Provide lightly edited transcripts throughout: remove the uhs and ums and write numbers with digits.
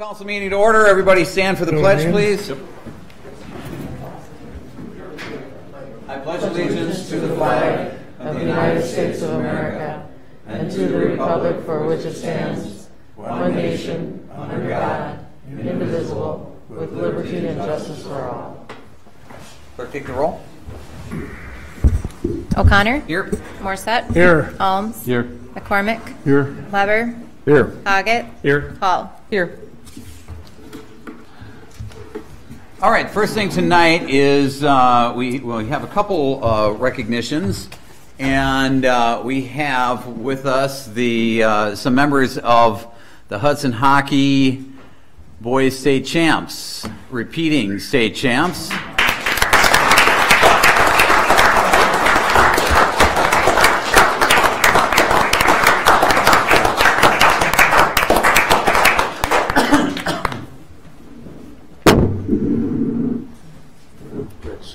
Council meeting to order. Everybody stand for the pledge, please. Yep. I pledge allegiance to the flag of the United States of America and to the republic for which it stands, one nation, under God, indivisible, with liberty and justice for all. Clerk, take the roll. O'Connor. Here. Morissette. Here. Alms. Here. McCormick. Here. Lever. Here. Hoggett. Here. Hall. Here. All right, first thing tonight is we have a couple recognitions, and we have with us some members of the Hudson Hockey Boys State Champs, repeating state champs.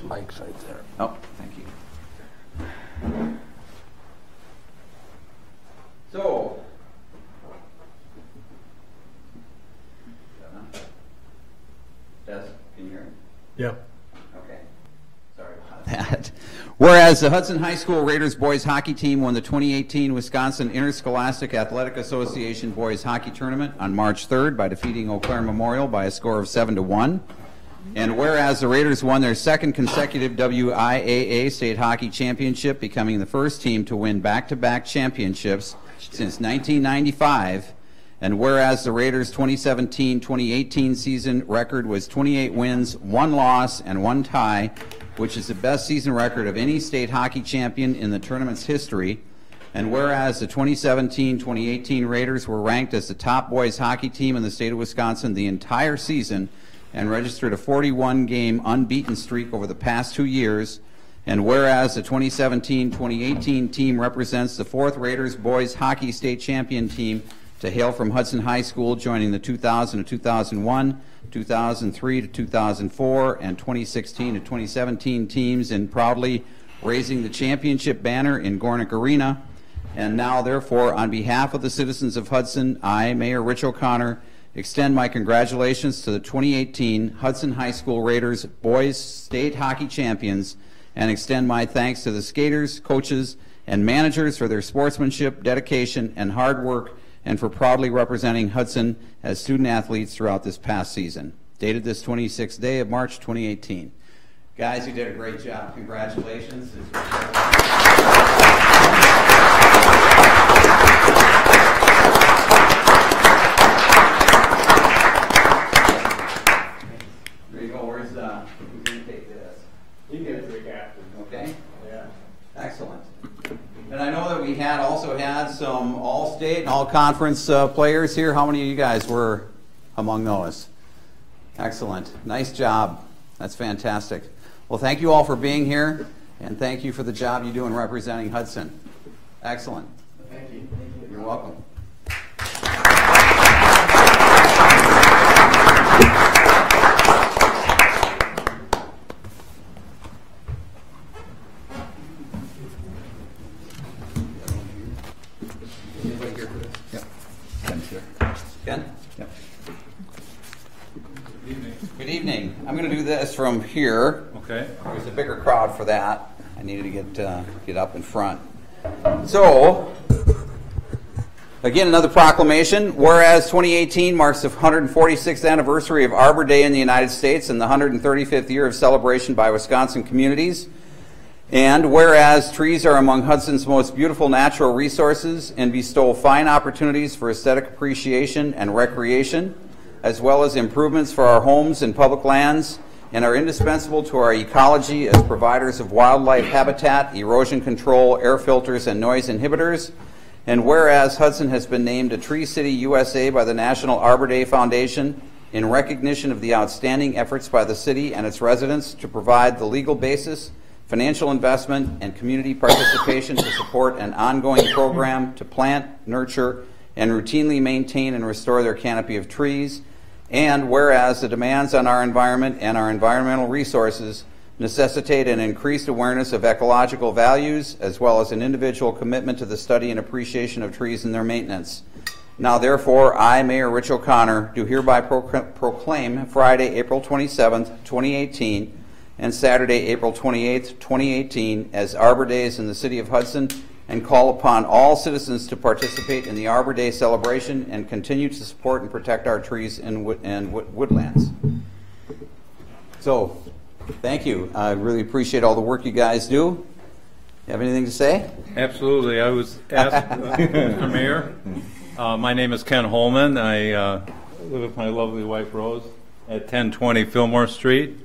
Mike's right there. Oh, thank you. So, Des, can you hear me? Yep. Okay. Sorry about that. Whereas the Hudson High School Raiders boys hockey team won the 2018 Wisconsin Interscholastic Athletic Association boys hockey tournament on March 3rd by defeating Eau Claire Memorial by a score of 7-1. And whereas the Raiders won their second consecutive WIAA State Hockey Championship, becoming the first team to win back-to-back championships since 1995, and whereas the Raiders' 2017-2018 season record was 28 wins, 1 loss, and 1 tie, which is the best season record of any state hockey champion in the tournament's history, and whereas the 2017-2018 Raiders were ranked as the top boys hockey team in the state of Wisconsin the entire season, and registered a 41-game unbeaten streak over the past 2 years. And whereas the 2017-2018 team represents the 4th Raiders boys hockey state champion team to hail from Hudson High School, joining the 2000 to 2001, 2003 to 2004, and 2016 to 2017 teams in proudly raising the championship banner in Gornick Arena. And now, therefore, on behalf of the citizens of Hudson, I, Mayor Rich O'Connor, extend my congratulations to the 2018 Hudson High School Raiders boys state hockey champions, and extend my thanks to the skaters, coaches, and managers for their sportsmanship, dedication, and hard work, and for proudly representing Hudson as student athletes throughout this past season. Dated this 26th day of March 2018. Guys, you did a great job. Congratulations. You get it to the captain. Okay. Yeah. Excellent. And I know that we also had some all-state and all-conference players here. How many of you guys were among those? Excellent. Nice job. That's fantastic. Well, thank you all for being here, and thank you for the job you do in representing Hudson. Excellent. Thank you. You're welcome. Ken? Yep. Good evening. Good evening. I'm going to do this from here. Okay. There's a bigger crowd for that. I needed to get up in front. So, again, another proclamation. Whereas 2018 marks the 146th anniversary of Arbor Day in the United States and the 135th year of celebration by Wisconsin communities. And whereas trees are among Hudson's most beautiful natural resources and bestow fine opportunities for aesthetic appreciation and recreation, as well as improvements for our homes and public lands, and are indispensable to our ecology as providers of wildlife habitat, erosion control, air filters, and noise inhibitors. And whereas Hudson has been named a Tree City USA by the National Arbor Day Foundation in recognition of the outstanding efforts by the city and its residents to provide the legal basis, financial investment, and community participation to support an ongoing program to plant, nurture, and routinely maintain and restore their canopy of trees. And whereas the demands on our environment and our environmental resources necessitate an increased awareness of ecological values, as well as an individual commitment to the study and appreciation of trees and their maintenance. Now therefore, I, Mayor Rich O'Connor, do hereby proclaim Friday, April 27th, 2018, and Saturday, April 28th, 2018, as Arbor Days in the City of Hudson, and call upon all citizens to participate in the Arbor Day celebration and continue to support and protect our trees and woodlands. So, thank you. I really appreciate all the work you guys do. You have anything to say? Absolutely. I was asked, Mr. Mayor, my name is Ken Holman. I live with my lovely wife, Rose, at 1020 Fillmore Street.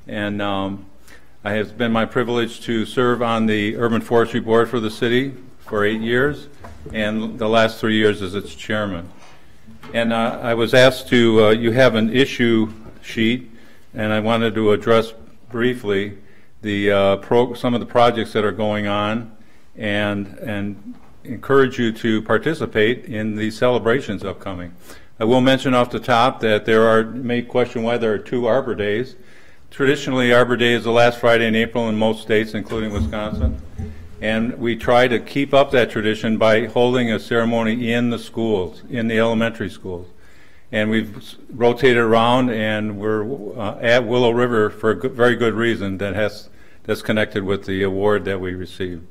And I have been my privilege to serve on the Urban Forestry Board for the city for 8 years, and the last 3 years as its chairman. And I was asked to, you have an issue sheet, and I wanted to address briefly the some of the projects that are going on, and encourage you to participate in the celebrations upcoming. I will mention off the top that may question why there are 2 Arbor Days. Traditionally, Arbor Day is the last Friday in April in most states, including Wisconsin. And we try to keep up that tradition by holding a ceremony in the schools, in the elementary schools. And we've rotated around, and we're at Willow River for a very good reason that's connected with the award that we received.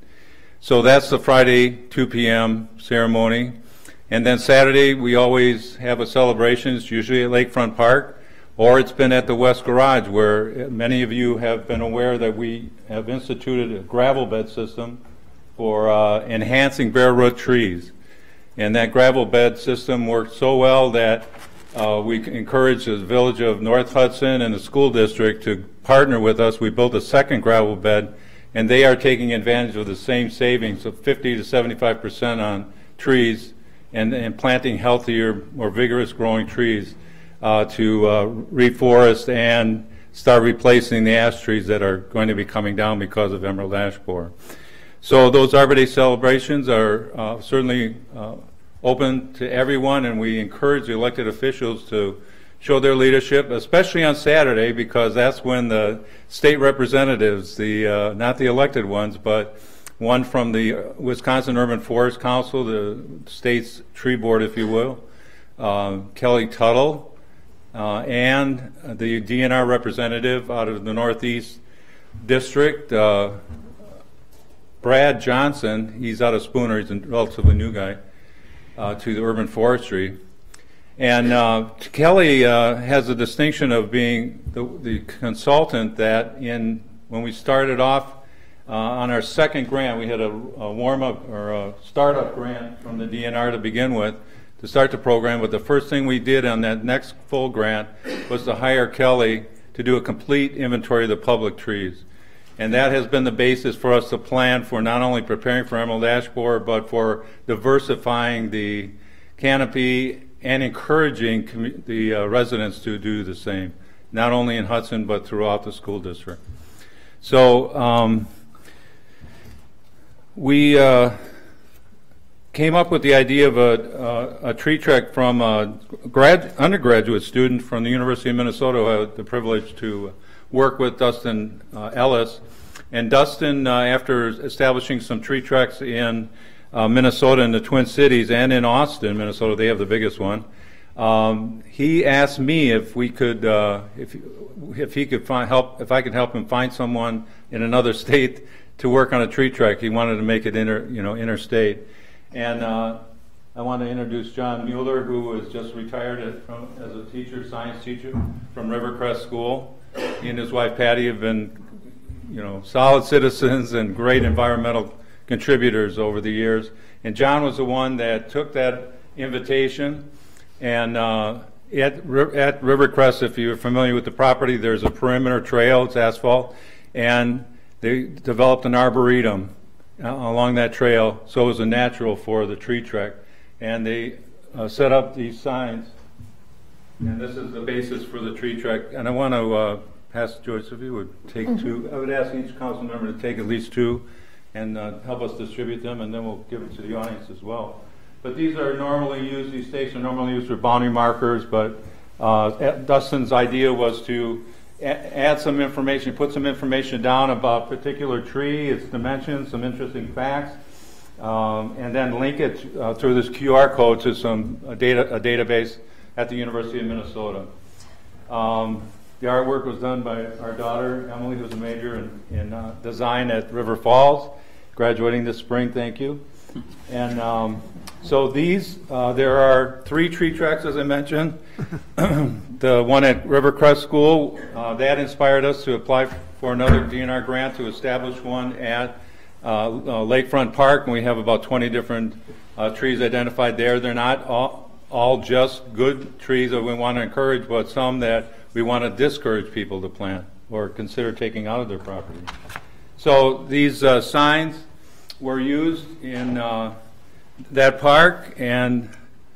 So that's the Friday 2 p.m. ceremony. And then Saturday, we always have a celebration. It's usually at Lakefront Park, or it's been at the West Garage, where many of you have been aware that we have instituted a gravel bed system for enhancing bare root trees. And that gravel bed system worked so well that we encouraged the village of North Hudson and the school district to partner with us. We built a second gravel bed, and they are taking advantage of the same savings of 50 to 75% on trees and planting healthier, more vigorous growing trees to reforest and start replacing the ash trees that are going to be coming down because of emerald ash borer. So those Arbor Day celebrations are certainly open to everyone, and we encourage the elected officials to show their leadership, especially on Saturday, because that's when the state representatives, not the elected ones, but one from the Wisconsin Urban Forest Council, the state's tree board, if you will, Kelly Tuttle, and the DNR representative out of the Northeast District, Brad Johnson. He's out of Spooner. He's a relatively new guy to the urban forestry. And Kelly has the distinction of being the consultant that when we started off on our second grant, we had a warm-up or a startup grant from the DNR to begin with to start the program, but the first thing we did on that next full grant was to hire Kelly to do a complete inventory of the public trees. And that has been the basis for us to plan for not only preparing for emerald ash borer, but for diversifying the canopy and encouraging the residents to do the same, not only in Hudson, but throughout the school district. So we came up with the idea of a tree trek from a undergraduate student from the University of Minnesota who had the privilege to work with Dustin Ellis. And Dustin, after establishing some tree treks in Minnesota, in the Twin Cities, and in Austin, Minnesota, they have the biggest one, he asked me if we could, if he could if I could help him find someone in another state to work on a tree trek. He wanted to make it interstate. And I want to introduce John Mueller, who was just retired as a teacher, science teacher from Rivercrest School. He and his wife Patty have been, solid citizens and great environmental contributors over the years. And John was the one that took that invitation. And at Rivercrest, if you're familiar with the property, there's a perimeter trail. It's asphalt, and they developed an arboretum along that trail, so it was a natural for the tree trek. And they set up these signs, and this is the basis for the tree trek. And I want to ask Joyce if you would take two. I would ask each council member to take at least two and help us distribute them, and then we'll give it to the audience as well. But these are normally used, these stakes are normally used for boundary markers, but Dustin's idea was to add some information, put some information down about a particular tree, its dimensions, some interesting facts, and then link it through this QR code to a database at the University of Minnesota. The artwork was done by our daughter, Emily, who's a major in design at River Falls, graduating this spring, thank you. And so there are 3 tree tracks, as I mentioned. The one at Rivercrest School, that inspired us to apply for another DNR grant to establish one at Lakefront Park, and we have about 20 different trees identified there. They're not all just good trees that we want to encourage, but some that we want to discourage people to plant or consider taking out of their property. So these signs were used in that park and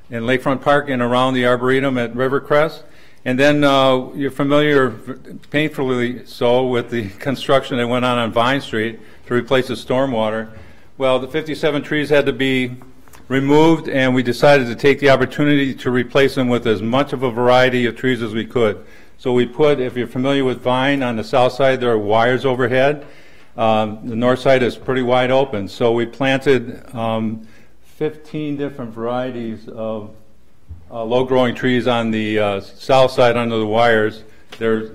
in Lakefront Park and around the Arboretum at Rivercrest. And then you're familiar, painfully so, with the construction that went on Vine Street to replace the stormwater. Well, the 57 trees had to be removed, and we decided to take the opportunity to replace them with as much of a variety of trees as we could. So we put, if you're familiar with Vine, on the south side there are wires overhead. The north side is pretty wide open. So we planted 15 different varieties of low-growing trees on the south side under the wires. They're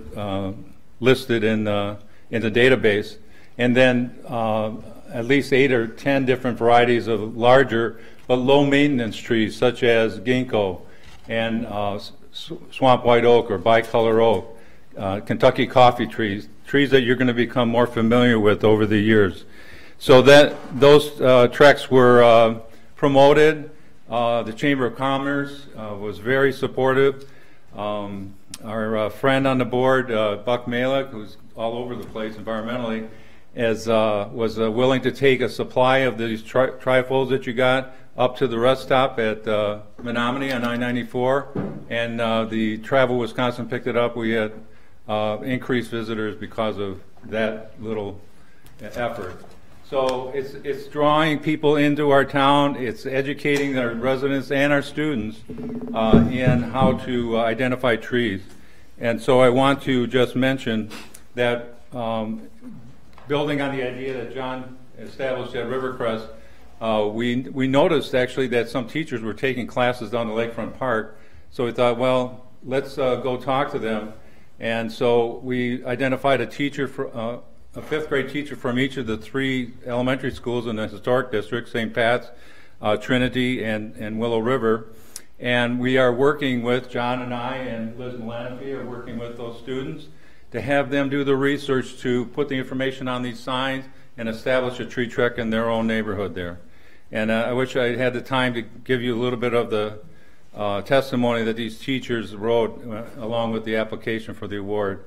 listed in the database. And then at least 8 or 10 different varieties of larger but low-maintenance trees, such as ginkgo and swamp white oak or bicolor oak, Kentucky coffee trees that you're going to become more familiar with over the years. So those treks were promoted. The Chamber of Commerce was very supportive. Our friend on the board, Buck Malik, who's all over the place environmentally, was willing to take a supply of these trifolds that you got up to the rest stop at Menominee on I-94, and the Travel Wisconsin picked it up. We had increased visitors because of that little effort. So it's drawing people into our town. It's educating our residents and our students in how to identify trees. And so I want to just mention that building on the idea that John established at Rivercrest, we noticed actually that some teachers were taking classes down to Lakefront Park. So we thought, well, let's go talk to them. And so we identified a teacher, a 5th grade teacher from each of the 3 elementary schools in the historic district, St. Pat's, Trinity, and Willow River. And we are working with, John and I and Liz and Lanafe are working with those students to have them do the research to put the information on these signs and establish a tree trek in their own neighborhood there. And I wish I had the time to give you a little bit of the testimony that these teachers wrote along with the application for the award.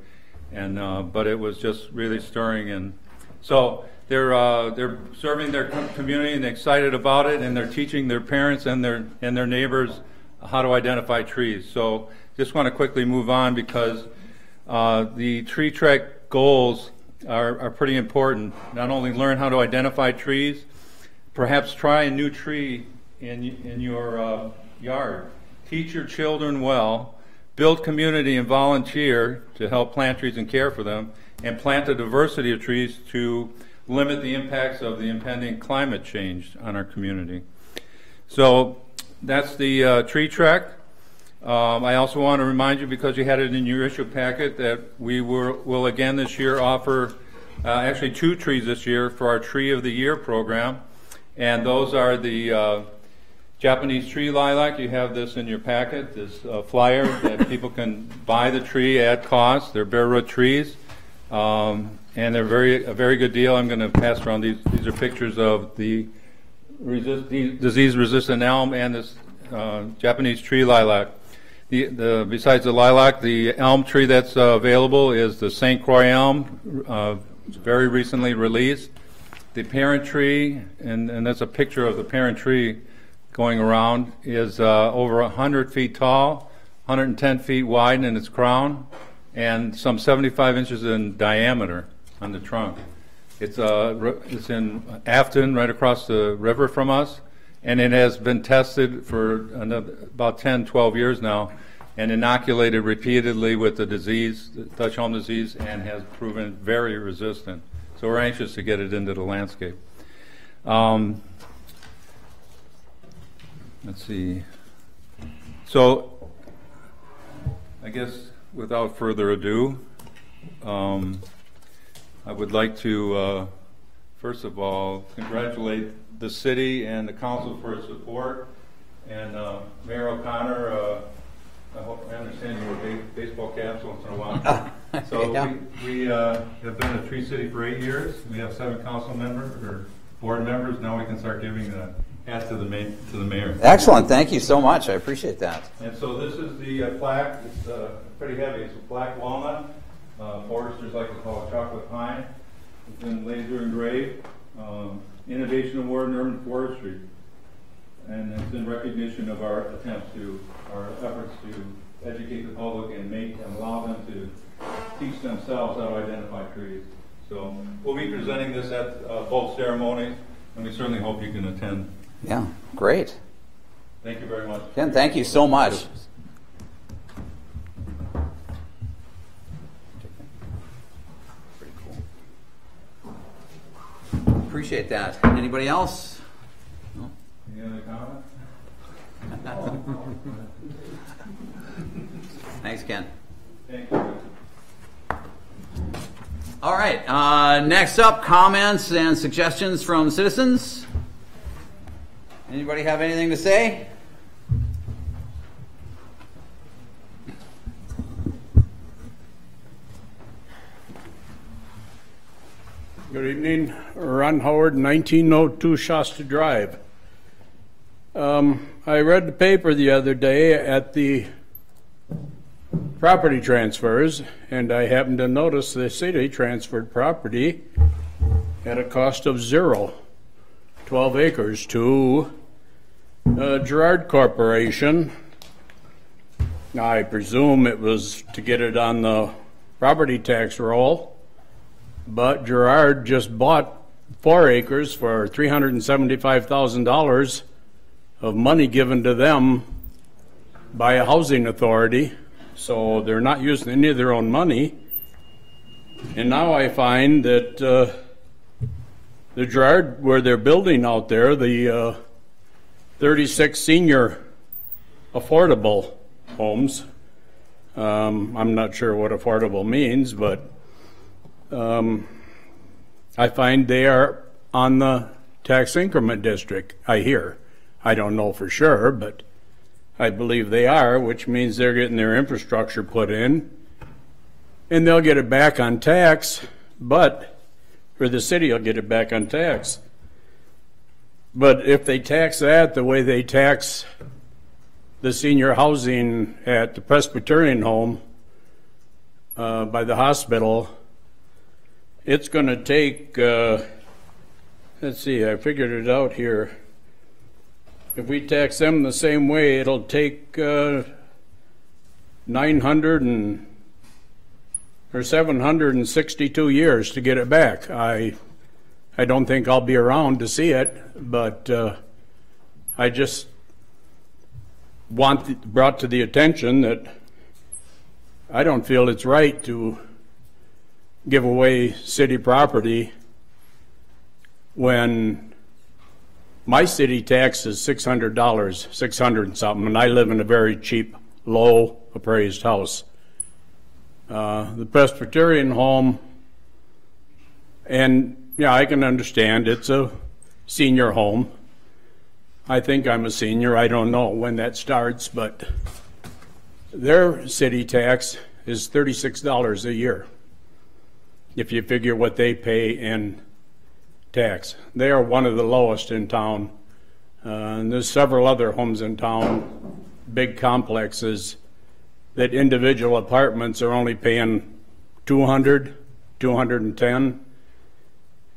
And but it was just really stirring. And so they're serving their community and excited about it, and they're teaching their parents and their neighbors how to identify trees. So just want to quickly move on because the tree trek goals are pretty important. Not only learn how to identify trees, perhaps try a new tree in your yard. Teach your children well. Build community and volunteer to help plant trees and care for them, and plant a diversity of trees to limit the impacts of the impending climate change on our community. So that's the tree trek. I also want to remind you, because you had it in your issue packet, that we will again this year offer actually 2 trees this year for our Tree of the Year program, and those are the Japanese tree lilac. You have this in your packet, this flyer that people can buy the tree at cost. They're bare root trees, and they're a very good deal. I'm going to pass around these. These are pictures of the disease-resistant elm and this Japanese tree lilac. Besides the lilac, the elm tree that's available is the St. Croix elm, very recently released. The parent tree, and that's a picture of the parent tree going around, is over 100 feet tall, 110 feet wide in its crown, and some 75 inches in diameter on the trunk. It's in Afton, right across the river from us, and it has been tested for about 10, 12 years now, and inoculated repeatedly with the disease, the Dutch elm disease, and has proven very resistant. So we're anxious to get it into the landscape. let's see. So, I guess without further ado, I would like to, first of all, congratulate the city and the council for its support. And Mayor O'Connor, I hope I understand you wear baseball caps once in a while. So yeah. we have been a Tree City for 8 years. We have 7 council members or board members. Now we can start giving the hat to the mayor. Excellent. Thank you so much. I appreciate that. And so this is the plaque. It's pretty heavy. It's a black walnut. Foresters like to call it chocolate pine. It's been laser engraved. Innovation Award in Urban Forestry. And it's in recognition of our efforts to educate the public and allow them to teach themselves how to identify trees. So we'll be presenting this at both ceremonies, and we certainly hope you can attend. Yeah, great. Thank you very much. Ken, thank you so much. Pretty cool. Appreciate that. Anybody else? No? Any other comments? Thanks, Ken. Thank you. All right. Next up, comments and suggestions from citizens. Anybody have anything to say? Good evening. Ron Howard, 1902 Shasta Drive. I read the paper the other day at the property transfers, and I happened to notice the city transferred property at a cost of 12 acres to Girard Corporation. Now, I presume it was to get it on the property tax roll, but Girard just bought 4 acres for $375,000 of money given to them by a housing authority, so they're not using any of their own money. And now I find that the Girard, where they're building out there, the 36 senior affordable homes, I'm not sure what affordable means, but I find they are on the tax increment district, I hear. I don't know for sure, but I believe they are, which means they're getting their infrastructure put in, and they'll get it back on tax, or the city will get it back on tax. But if they tax that the way they tax the senior housing at the Presbyterian home by the hospital, it's going to take, let's see, I figured it out here. If we tax them the same way, it'll take 762 years to get it back. I don't think I'll be around to see it, but I just want brought to the attention that I don't feel it's right to give away city property when my city tax is $600, 600 and something, and I live in a very cheap, low appraised house. The Presbyterian home, and yeah, I can understand it's a senior home. I think I'm a senior. I don't know when that starts, but their city tax is $36 a year if you figure what they pay in tax. They are one of the lowest in town. And there's several other homes in town, big complexes, that individual apartments are only paying $200, $210.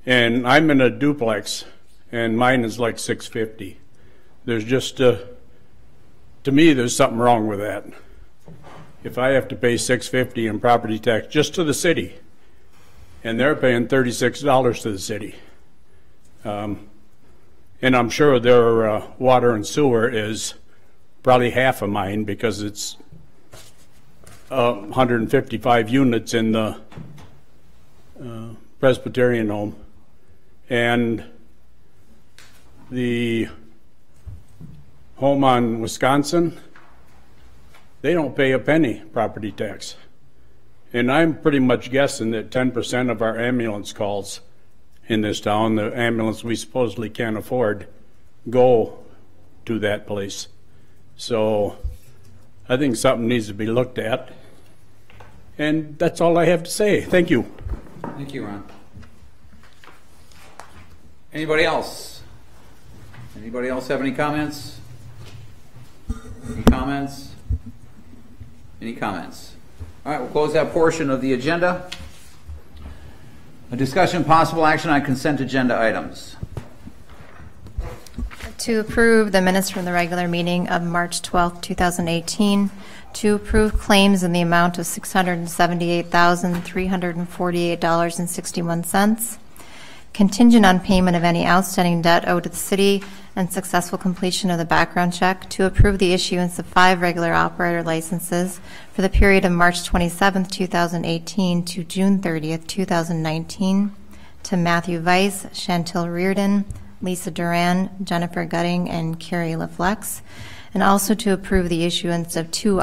And I'm in a duplex, and mine is like $650. There's just, to me, there's something wrong with that. If I have to pay $650 in property tax just to the city, and they're paying $36 to the city, and I'm sure their water and sewer is probably half of mine because it's 155 units in the Presbyterian home. And the home on Wisconsin, they don't pay a penny property tax. And I'm pretty much guessing that 10% of our ambulance calls in this town, the ambulance we supposedly can't afford, go to that place. So I think something needs to be looked at. And that's all I have to say. Thank you. Thank you, Ron. Anybody else? Anybody else have any comments? Any comments? Any comments? All right, we'll close that portion of the agenda. A discussion, possible action on consent agenda items. To approve the minutes from the regular meeting of March 12, 2018. To approve claims in the amount of $678,348.61. Contingent on payment of any outstanding debt owed to the city and successful completion of the background check. To approve the issuance of 5 regular operator licenses for the period of March 27, 2018 to June 30, 2019 to Matthew Weiss, Chantel Reardon, Lisa Duran, Jennifer Gutting, and Carrie LaFlex, and also to approve the issuance of 2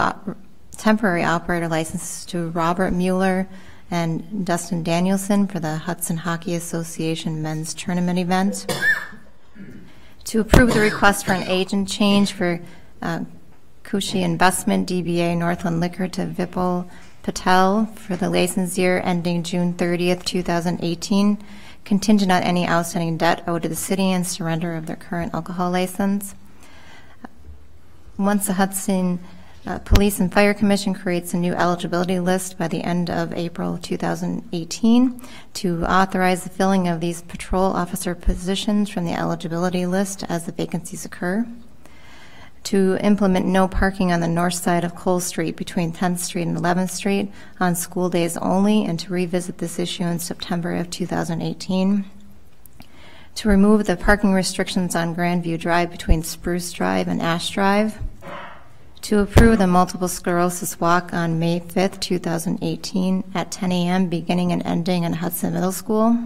temporary operator licenses to Robert Mueller and Dustin Danielson for the Hudson Hockey Association men's tournament event. To approve the request for an agent change for Kushi Investment DBA Northland Liquor to Vipul Patel for the license year ending June 30th, 2018, contingent on any outstanding debt owed to the city and surrender of their current alcohol license. Once the Hudson Police and Fire Commission creates a new eligibility list by the end of April 2018 to authorize the filling of these patrol officer positions from the eligibility list as the vacancies occur. To implement no parking on the north side of Cole Street between 10th Street and 11th Street on school days only, and to revisit this issue in September of 2018. To remove the parking restrictions on Grandview Drive between Spruce Drive and Ash Drive. To approve the multiple sclerosis walk on May 5th, 2018 at 10 a.m. beginning and ending in Hudson Middle School.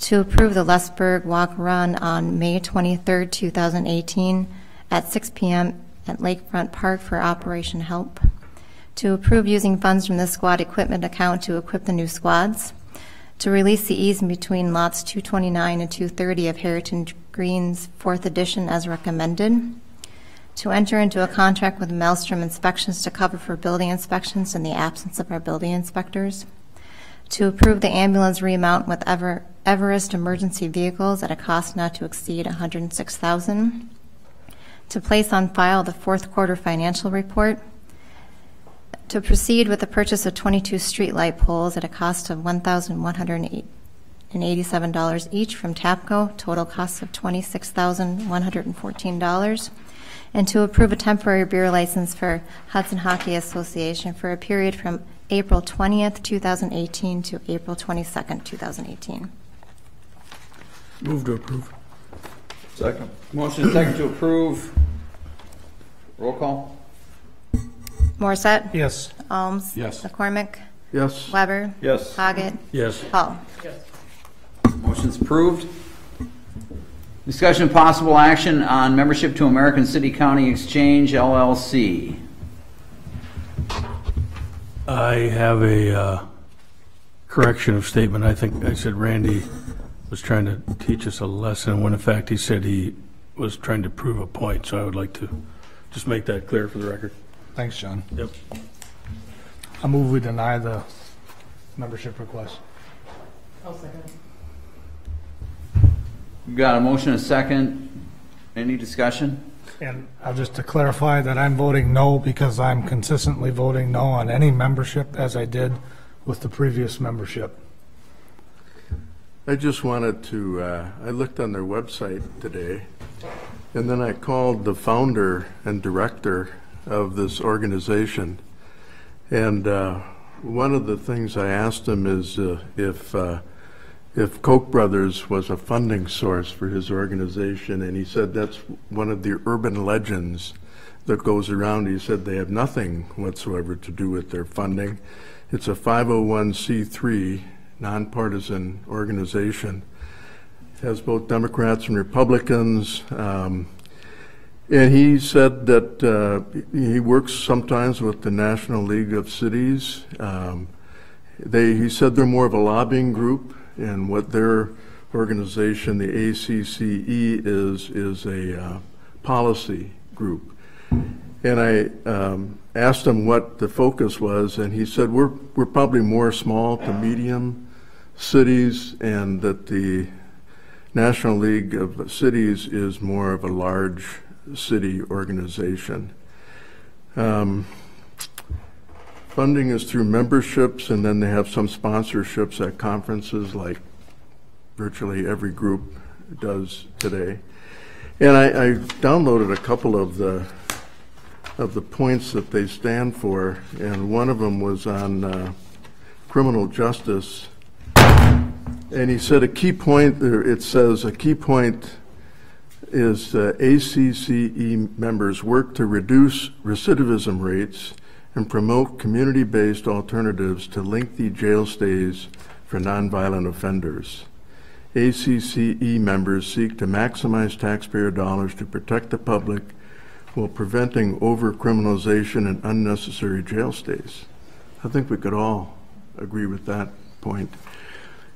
To approve the Lessburg Walk Run on May 23rd, 2018 at 6 p.m. at Lakefront Park for Operation Help. To approve using funds from the squad equipment account to equip the new squads. To release the easement between lots 229 and 230 of Heritage Greens 4th edition as recommended. To enter into a contract with Maelstrom Inspections to cover for building inspections in the absence of our building inspectors. To approve the ambulance remount with Everest emergency vehicles at a cost not to exceed $106,000. To place on file the 4th quarter financial report. To proceed with the purchase of 22 streetlight poles at a cost of $1,187 each from TAPCO, total cost of $26,114. And to approve a temporary beer license for Hudson Hockey Association for a period from April 20th, 2018 to April 22nd, 2018. Move to approve. Second. Motion and second to approve. Roll call. Morissette? Yes. Alms? Yes. McCormick? Yes. Weber? Yes. Hoggett? Yes. Hall? Motion's approved. Discussion of possible action on membership to American City County Exchange, LLC. I have a correction of statement. I think I said Randy was trying to teach us a lesson when in fact he said he was trying to prove a point. So I would like to just make that clear for the record. Thanks, John. Yep. I move we deny the membership request. We've got a motion and a second. Any discussion? And just to clarify that I'm voting no because I'm consistently voting no on any membership as I did with the previous membership. I just wanted to, I looked on their website today, and then I called the founder and director of this organization. And one of the things I asked him is if Koch brothers was a funding source for his organization, and he said that's one of the urban legends that goes around. He said they have nothing whatsoever to do with their funding. It's a 501c3 nonpartisan organization. It has both Democrats and Republicans. And he said that he works sometimes with the National League of Cities. He said they're more of a lobbying group, and what their organization, the ACCE, is a policy group. And I asked him what the focus was, and he said we're probably more small to medium cities, and that the National League of Cities is more of a large city organization. Funding is through memberships, and then they have some sponsorships at conferences like virtually every group does today. And I downloaded a couple of the points that they stand for, and one of them was on criminal justice. And he said a key point, it says a key point is ACCE members work to reduce recidivism rates and promote community-based alternatives to lengthy jail stays for nonviolent offenders. ACCE members seek to maximize taxpayer dollars to protect the public while preventing over-criminalization and unnecessary jail stays. I think we could all agree with that point.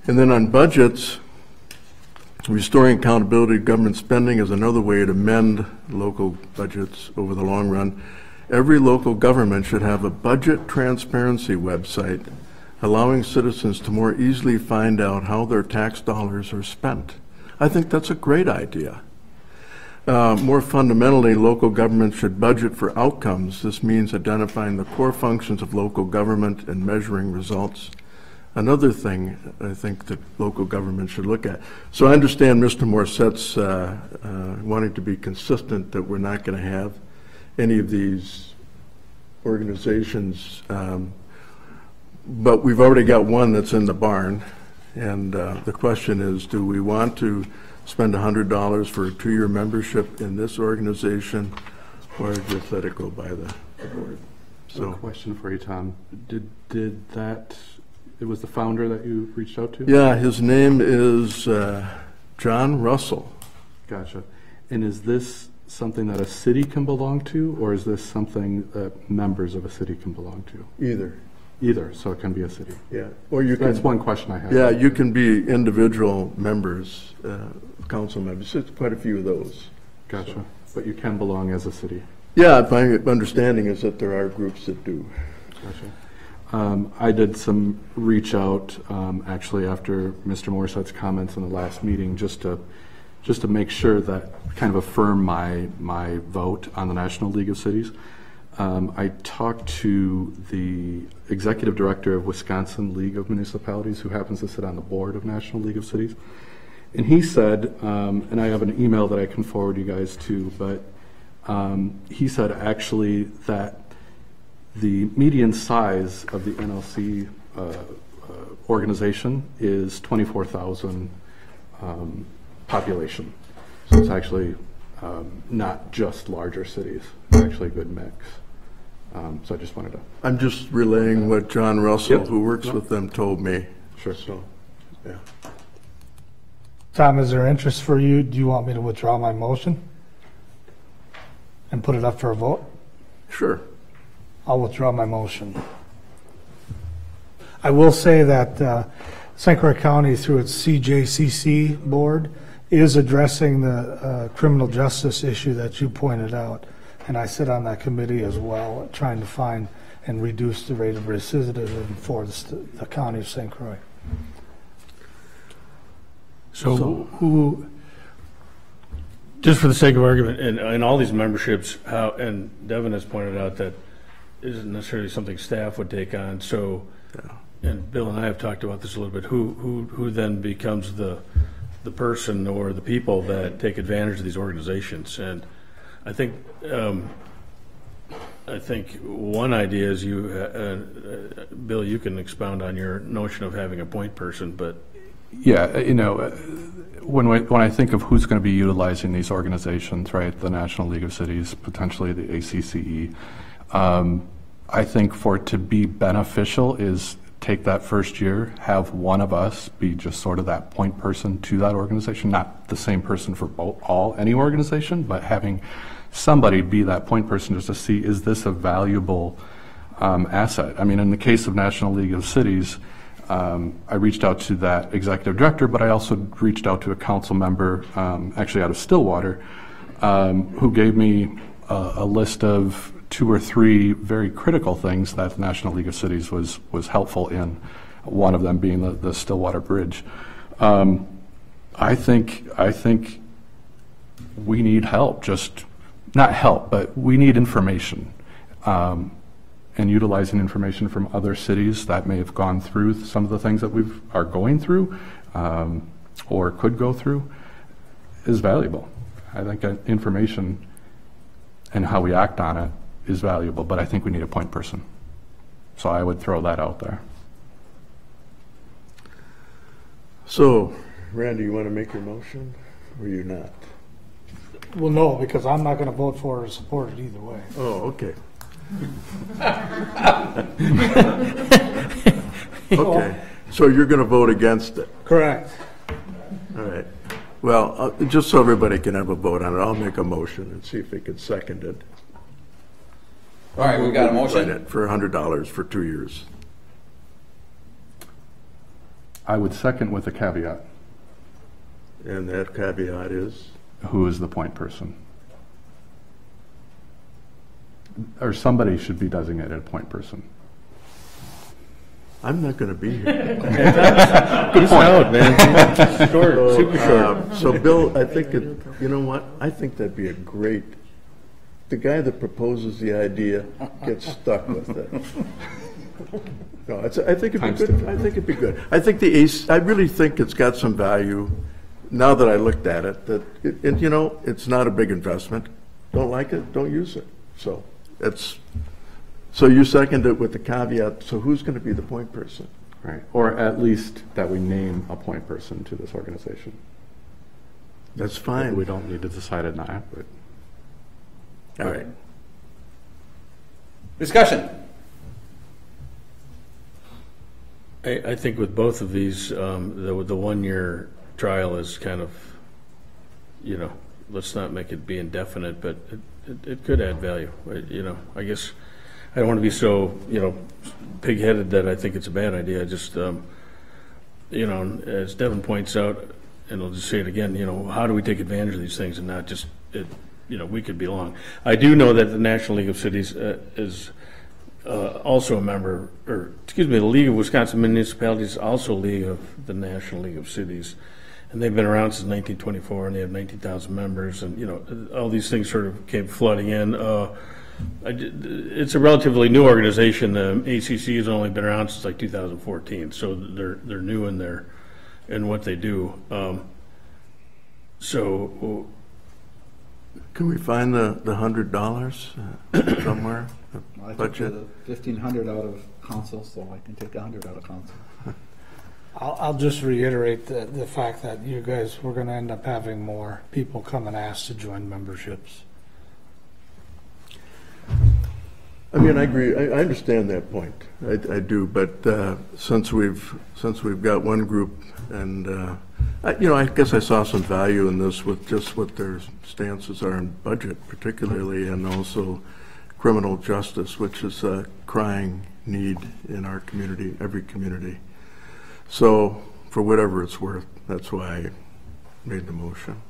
And then on budgets, restoring accountability to government spending is another way to mend local budgets over the long run. Every local government should have a budget transparency website allowing citizens to more easily find out how their tax dollars are spent. I think that's a great idea. More fundamentally, local government should budget for outcomes. This means identifying the core functions of local government and measuring results. Another thing I think that local government should look at. So I understand Mr. Morsette's wanting to be consistent, that we're not going to have any of these organizations, but we've already got one that's in the barn. And the question is, do we want to spend $100 for a 2-year membership in this organization, or just let it go by the board? So, a question for you, Tom. Did that? It was the founder that you reached out to? Yeah, his name is John Russell. Gotcha. And is this something that a city can belong to, or is this something that members of a city can belong to? Either. Either, so it can be a city. Yeah. Or you can. That's one question I have. Yeah, you can be individual members, council members. There's quite a few of those. Gotcha. So. But you can belong as a city. Yeah, my understanding is that there are groups that do. Gotcha. I did some reach out actually after Mr. Morsette's comments in the last meeting, just to make sure that kind of affirm my vote on the National League of Cities. I talked to the executive director of Wisconsin League of Municipalities, who happens to sit on the board of National League of Cities, and he said, and I have an email that I can forward you guys to, but he said actually that the median size of the NLC organization is 24,000 population. So it's actually not just larger cities, it's actually a good mix. So I just wanted to... I'm just relaying what John Russell, who works with them, told me. Sure. So, yeah. Tom, is there interest for you? Do you want me to withdraw my motion and put it up for a vote? Sure. I'll withdraw my motion. I will say that St. Croix County, through its CJCC board, is addressing the criminal justice issue that you pointed out. And I sit on that committee as well, trying to find and reduce the rate of recidivism for the county of St. Croix. So who, just for the sake of argument, in all these memberships, how, and Devin has pointed out that isn't necessarily something staff would take on. So, and Bill and I have talked about this a little bit. Who then becomes the person or the people that take advantage of these organizations? And I think one idea is Bill, you can expound on your notion of having a point person, but. Yeah, you know, when I think of who's going to be utilizing these organizations, right, the National League of Cities, potentially the ACCE, I think for it to be beneficial is take that first year, have one of us be just sort of that point person to that organization, not the same person for any organization, but having somebody be that point person just to see, is this a valuable asset? I mean, in the case of National League of Cities, I reached out to that executive director, but I also reached out to a council member, actually out of Stillwater, who gave me a list of 2 or 3 very critical things that the National League of Cities was helpful in, one of them being the Stillwater Bridge. I think we need help, just not help, but we need information, and utilizing information from other cities that may have gone through some of the things that we are going through or could go through is valuable. I think that information and how we act on it is valuable, but I think we need a point person. So I would throw that out there. So, Randy, you want to make your motion, or you're not? Well, no, because I'm not going to vote for or support it either way. Oh, okay. Okay, so you're going to vote against it? Correct. All right. Well, just so everybody can have a vote on it, I'll make a motion and see if they can second it. All right, we've got a Write motion. it for $100 for 2 years. I would second with a caveat. And that caveat is? Who is the point person? Or somebody should be designated a point person. I'm not going to be here. Good point, man. Short, super short. So, Bill, I think, you know what? I think that'd be a great, the guy that proposes the idea gets stuck with it. No, I think it'd be good. I think it'd be good. I think I really think it's got some value. Now that I looked at it, that you know, it's not a big investment. Don't like it, don't use it. So you second it with the caveat. So who's going to be the point person? Right. Or at least that we name a point person to this organization. That's fine. We don't need to decide it now. But. All right. Discussion. I think with both of these, the 1 year trial is kind of, you know, let's not make it be indefinite, but it could add value. You know, I guess I don't want to be so, you know, pig-headed that I think it's a bad idea. I just, you know, as Devin points out, and I'll just say it again, you know, how do we take advantage of these things and not just, you know, we could be long. I do know that the National League of Cities is also a member, or excuse me, the League of Wisconsin Municipalities is also a league of the National League of Cities. And they've been around since 1924, and they have 19,000 members, and you know, all these things sort of came flooding in. It's a relatively new organization. The ACC has only been around since like 2014, so they're new in what they do. So, can we find the $100 somewhere? I took Budget. the 1,500 out of council, so I can take the 100 out of council. I'll just reiterate the fact that you guys, we're going to end up having more people come and ask to join memberships. I mean, I agree. I understand that point. I do. But since we've got one group, and you know, I guess I saw some value in this with just what their stances are in budget, particularly, and also criminal justice, which is a crying need in our community, every community. So, for whatever it's worth, that's why I made the motion.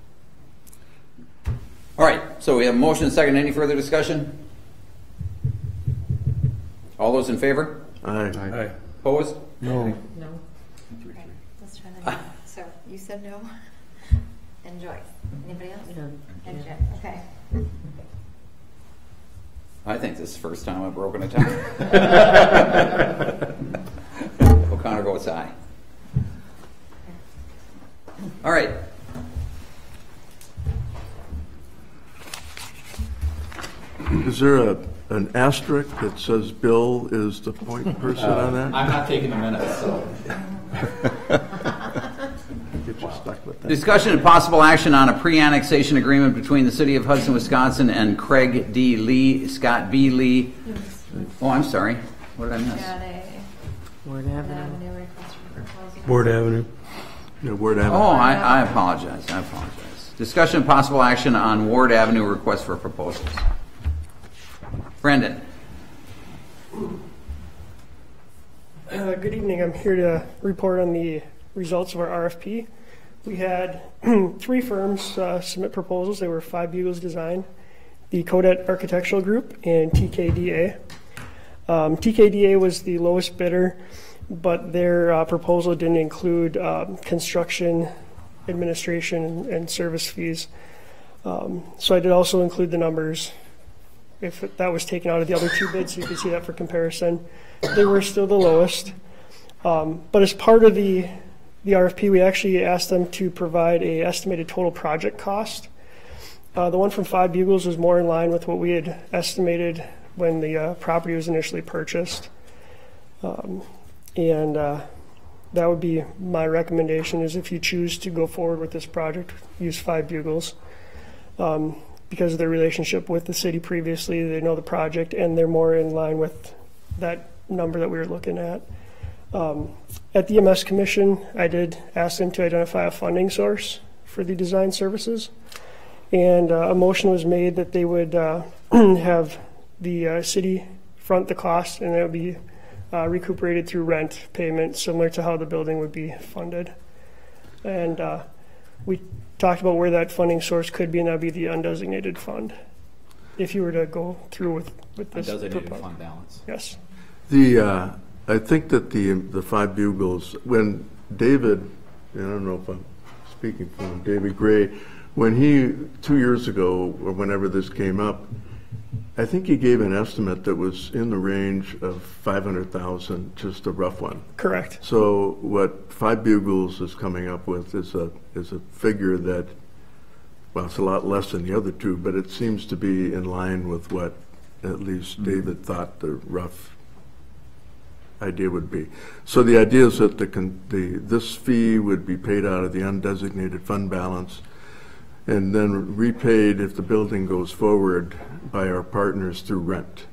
All right, so we have a motion and a second. Any further discussion? All those in favor? Aye. Opposed? No. No. Okay, let's try that. So you said no. And Joyce. Anybody else? No. And Jeff. Okay. I think this is the first time I've broken a tie. O'Connor votes aye. All right. Is there an asterisk that says Bill is the point person on that? I'm not taking the minutes, so. Get you stuck with that. Discussion and possible action on a pre-annexation agreement between the City of Hudson, Wisconsin and Craig D. Lee, Scott B. Lee. Oh, I'm sorry. What did I miss? Got a Ward Avenue. request for proposal. Board Avenue. Yeah, Word Avenue. Oh, I apologize. I apologize. Discussion and possible action on Ward Avenue request for proposals. Brendan. Good evening. I'm here to report on the results of our RFP. We had 3 firms submit proposals. They were 5 Bugles Design, the Codet Architectural Group, and TKDA. TKDA was the lowest bidder, but their proposal didn't include construction, administration, and service fees. So I did also include the numbers if that was taken out of the other 2 bids, so you can see that for comparison. They were still the lowest. But as part of the RFP, we actually asked them to provide a estimated total project cost. The one from 5 Bugles was more in line with what we had estimated when the property was initially purchased. That would be my recommendation, is if you choose to go forward with this project, use 5 Bugles. Because of their relationship with the city previously, they know the project, and they're more in line with that number that we were looking at. At the EMS Commission, I did ask them to identify a funding source for the design services. And a motion was made that they would have the city front the cost, and it would be recuperated through rent payment, similar to how the building would be funded. And we talked about where that funding source could be, and that would be the undesignated fund, if you were to go through with this. Undesignated fund balance. Yes. I think that the 5 Bugles, when David, and I don't know if I'm speaking for him, David Gray, when he, 2 years ago, or whenever this came up, I think he gave an estimate that was in the range of 500,000, just a rough one. Correct. So what 5 Bugles is coming up with is a figure that, well, it's a lot less than the other 2, but it seems to be in line with what at least David thought the rough idea would be. So the idea is that this fee would be paid out of the undesignated fund balance, and then repaid if the building goes forward by our partners through rent.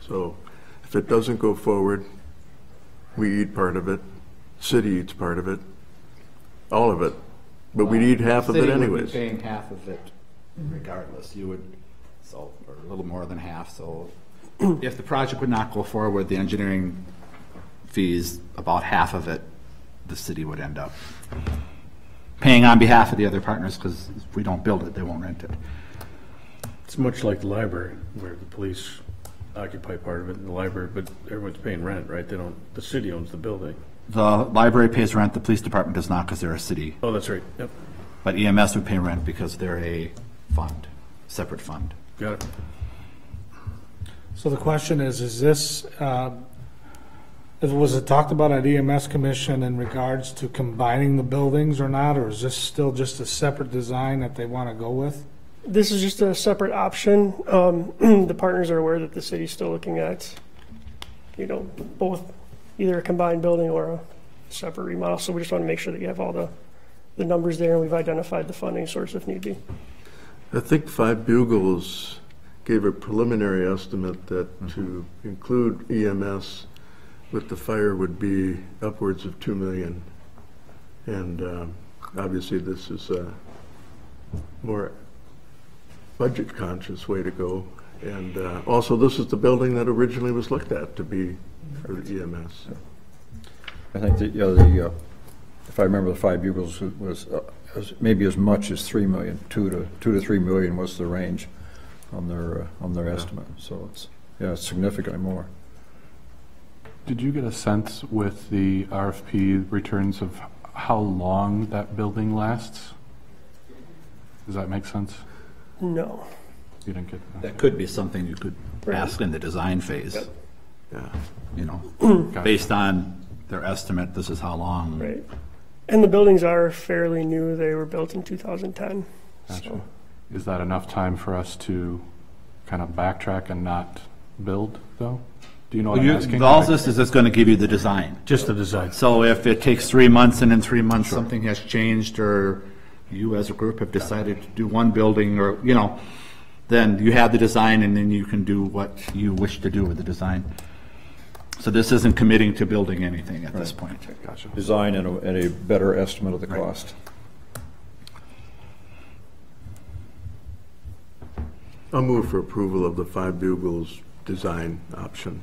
So if it doesn't go forward, we eat part of it, city eats part of it, all of it, but we'd eat half of it anyways. City would be paying half of it regardless. You would, so, or a little more than half. So if the project would not go forward, the engineering fees, about half of it, the city would end up paying on behalf of the other partners, because if we don't build it, they won't rent it. It's much like the library, where the police occupy part of it in the library, but everyone's paying rent, right? They don't. The city owns the building. The library pays rent. The police department does not, because they're a city. Oh, that's right. Yep. But EMS would pay rent because they're a fund, separate fund. Got it. So the question is this, was it talked about at EMS Commission in regards to combining the buildings or not, or is this still just a separate design that they want to go with? This is just a separate option. The partners are aware that the city's still looking at, both either a combined building or a separate remodel. So we just want to make sure that you have all the numbers there, and we've identified the funding source if need be. I think 5 Bugles gave a preliminary estimate that to include EMS with the fire would be upwards of $2 million. And obviously this is a more budget conscious way to go. And also this is the building that originally was looked at to be for the EMS. I think that, if I remember, the 5 Bugles was maybe as much as $3 million, $2 to $3 million was the range on their estimate. So it's significantly more. Did you get a sense with the RFP returns of how long that building lasts? Does that make sense? No. You didn't get that? That could be something you could ask in the design phase. Yep. Yeah. Based on their estimate, this is how long. Right. And the buildings are fairly new. They were built in 2010. Gotcha. So. Is that enough time for us to kind of backtrack and not build, though? Do you know what I'm asking? All this is just going to give you the design. Just the design. So if it takes 3 months and in 3 months something has changed, or you as a group have decided to do one building, or, then you have the design, and then you can do what you wish to do with the design. So this isn't committing to building anything at this point. Gotcha. Design and a better estimate of the cost. I'll move for approval of the Five Bugles design option.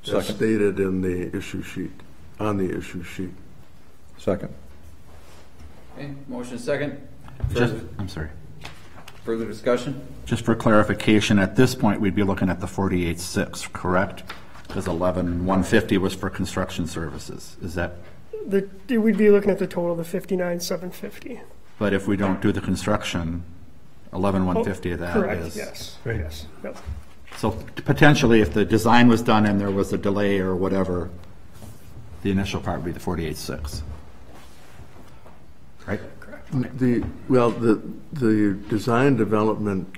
As Second. stated in the issue sheet, on the issue sheet. Second. Okay, motion second. I'm sorry. Further discussion? Just for clarification, at this point, we'd be looking at the 48.6, correct? Because 11,150 was for construction services. Is that, We'd be looking at the total of the 59,750. but if we don't do the construction, 11,150 of that Correct, is. yes, yes, yep. So potentially, if the design was done and there was a delay or whatever, the initial part would be the 48.6. Right? The design development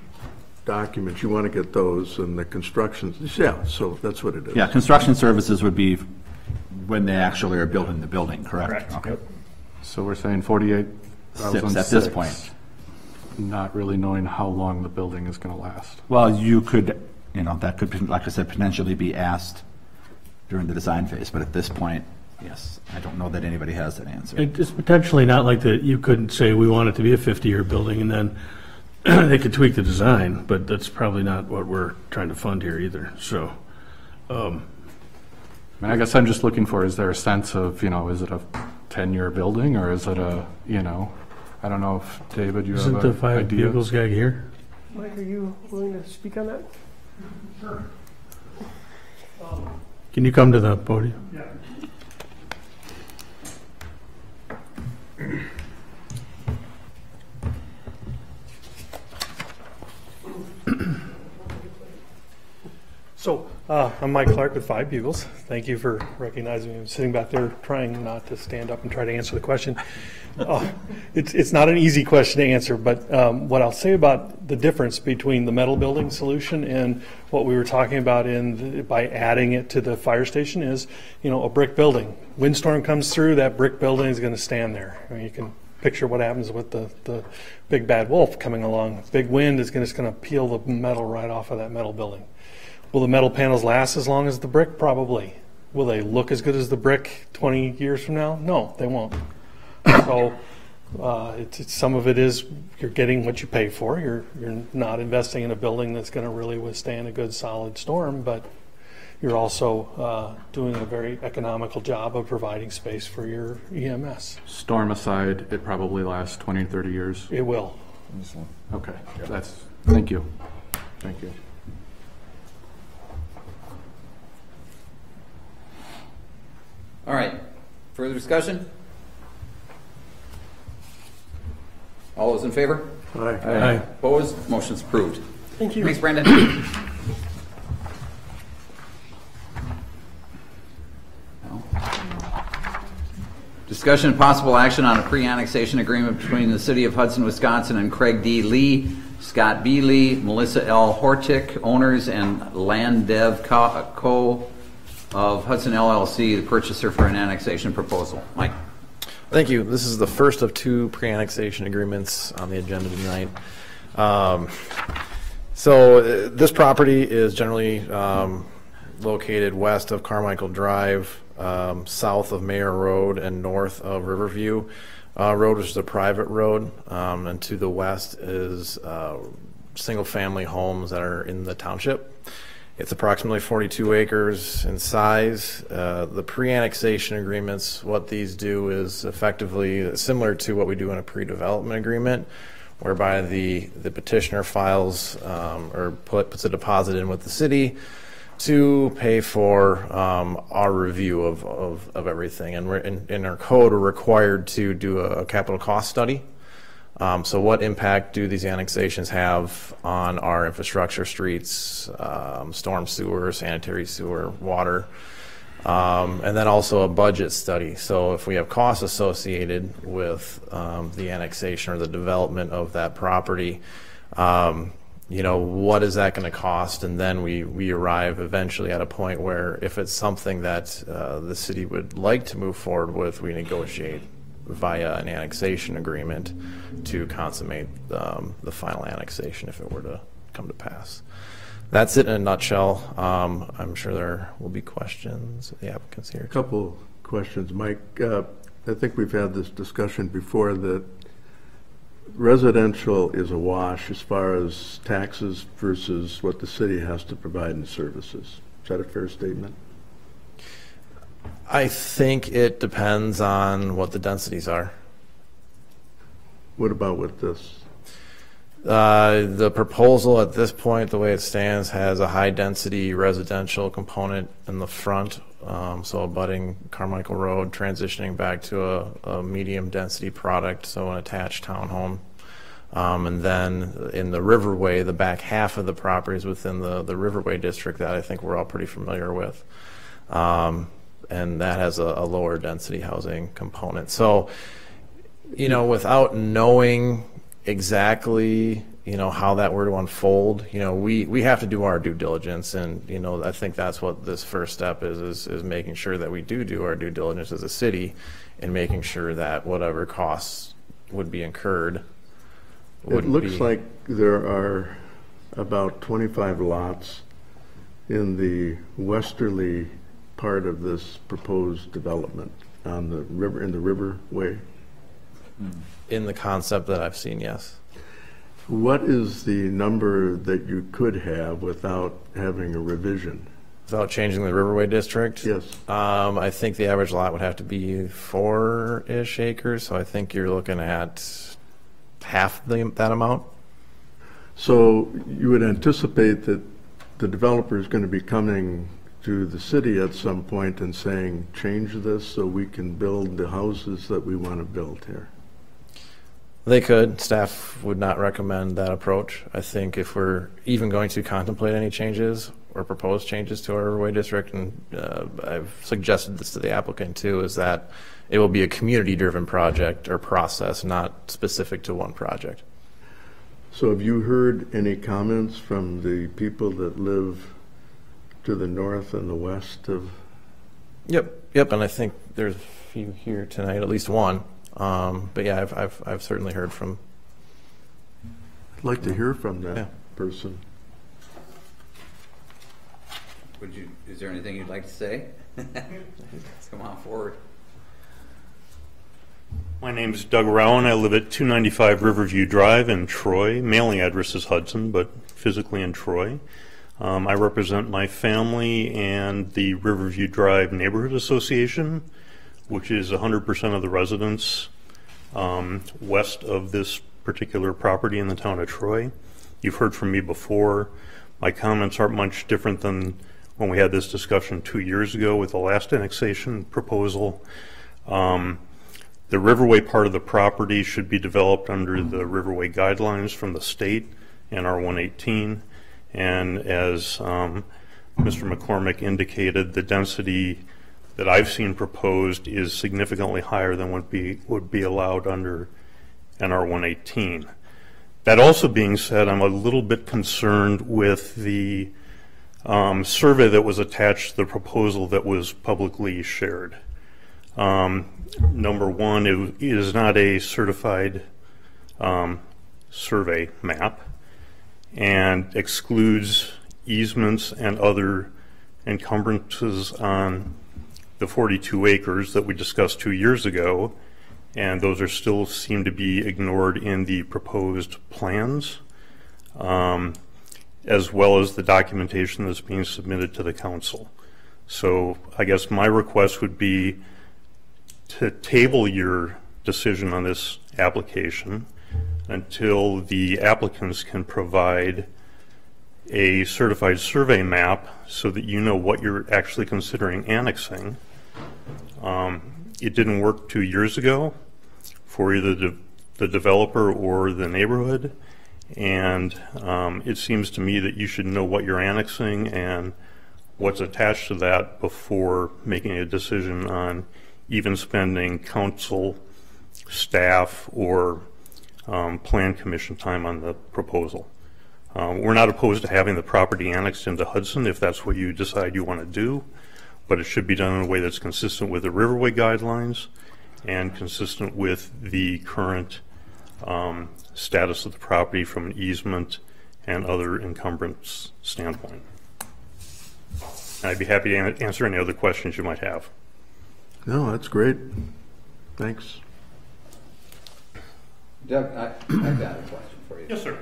documents, you want to get those, and the construction, yeah, so that's what it is. Yeah, construction services would be when they actually are building the building, correct? Correct. Okay. So we're saying 48,006 at this point. Not really knowing how long the building is going to last. Well, you could, that could, like I said, potentially be asked during the design phase, but at this point, yes, I don't know that anybody has that answer. It's potentially not like that, you couldn't say we want it to be a 50-year building and then they could tweak the design, but that's probably not what we're trying to fund here either, so. I guess I'm just looking for, is there a sense of, is it a 10-year building or is it a, I don't know if, David, you Isn't have the an Five idea? Bugles guy here? Mike, are you willing to speak on that? Sure. Can you come to the podium? Yeah. So, I'm Mike Clark with Five Bugles. Thank you for recognizing me. I'm sitting back there trying not to stand up and try to answer the question. It's not an easy question to answer, but what I'll say about the difference between the metal building solution and what we were talking about by adding it to the fire station is, a brick building. Windstorm comes through, that brick building is going to stand there. I mean, you can picture what happens with the big bad wolf coming along. Big wind is just going to peel the metal right off of that metal building. Will the metal panels last as long as the brick? Probably. Will they look as good as the brick 20 years from now? No, they won't. So some of it is you're getting what you pay for. You're not investing in a building that's going to really withstand a good solid storm, but you're also doing a very economical job of providing space for your EMS. Storm aside, it probably lasts 20 or 30 years? It will. Okay, thank you. Thank you. All right, further discussion? All those in favor? Aye. Aye. Opposed? Motion's approved. Thank you. Thanks, Brandon. Discussion and possible action on a pre-annexation agreement between the City of Hudson, Wisconsin and Craig D. Lee, Scott B. Lee, Melissa L. Hortick, owners, and Land Dev Co. of Hudson LLC, the purchaser for an annexation proposal. Mike. Thank you. This is the first of two pre-annexation agreements on the agenda tonight. So this property is generally located west of Carmichael Drive, south of Mayor Road, and north of Riverview Road, which is a private road. And to the west is single-family homes that are in the township. It's approximately 42 acres in size. The pre-annexation agreements, what these do is effectively similar to what we do in a pre-development agreement, whereby the petitioner files or puts a deposit in with the city to pay for our review of everything. And we're in our code, we're required to do a capital cost study. So what impact do these annexations have on our infrastructure, streets, storm sewer, sanitary sewer, water, and then also a budget study. So if we have costs associated with the annexation or the development of that property, what is that going to cost? And then we arrive eventually at a point where if it's something that the city would like to move forward with, we negotiate via an annexation agreement to consummate the final annexation if it were to come to pass. That's it in a nutshell. I'm sure there will be questions of the applicants here. A couple questions, Mike. I think we've had this discussion before that residential is a wash as far as taxes versus what the city has to provide in services. Is that a fair statement? I think it depends on what the densities are. What about with this? The proposal at this point, the way it stands, has a high-density residential component in the front, so abutting Carmichael Road, transitioning back to a medium-density product, so an attached townhome. And then in the Riverway, the back half of the property is within the Riverway district that I think we're all pretty familiar with. And that has a lower density housing component. So, you know, without knowing exactly, you know, how that were to unfold, you know, we have to do our due diligence, and, you know, I think that's what this first step is making sure that we do our due diligence as a city, and making sure that whatever costs would be incurred It looks like there are about 25 lots in the westerly part of this proposed development on the river, in the Riverway. In the concept that I've seen, yes. What is the number that you could have without having a revision? Without changing the Riverway district? Yes. I think the average lot would have to be 4-ish acres, so I think you're looking at half that amount. So you would anticipate that the developer is going to be coming to the city at some point and saying, change this so we can build the houses that we want to build here? They could. Staff would not recommend that approach. I think if we're even going to contemplate any changes or propose changes to our Riverway district, and I've suggested this to the applicant too, is that it will be a community-driven project or process, not specific to one project. So have you heard any comments from the people that live to the north and the west of? Yep, and I think there's a few here tonight, at least one. But yeah, I've certainly heard from. I'd like to hear from that person. Is there anything you'd like to say? Come on forward. My name is Doug Rowan. I live at 295 Riverview Drive in Troy. Mailing address is Hudson, but physically in Troy. I represent my family and the Riverview Drive Neighborhood Association, which is 100% of the residents west of this particular property in the town of Troy. You've heard from me before. My comments aren't much different than when we had this discussion 2 years ago with the last annexation proposal. The Riverway part of the property should be developed under the Riverway guidelines from the state and R118. And as Mr. McCormick indicated, the density that I've seen proposed is significantly higher than would be allowed under NR 118. That also being said, I'm a little bit concerned with the survey that was attached to the proposal that was publicly shared. Number one, it is not a certified survey map and excludes easements and other encumbrances on the 42 acres that we discussed 2 years ago, and those are still seem to be ignored in the proposed plans, as well as the documentation that's being submitted to the council. So I guess my request would be to table your decision on this application until the applicants can provide a certified survey map so that you know what you're actually considering annexing. It didn't work 2 years ago for either the developer or the neighborhood, and it seems to me that you should know what you're annexing and what's attached to that before making a decision on even spending council, staff, or plan commission time on the proposal. We're not opposed to having the property annexed into Hudson if that's what you decide you want to do, but it should be done in a way that's consistent with the Riverway guidelines and consistent with the current status of the property from an easement and other encumbrance standpoint. I'd be happy to answer any other questions you might have. No, that's great. Thanks. Doug, I've got a question for you. Yes, sir.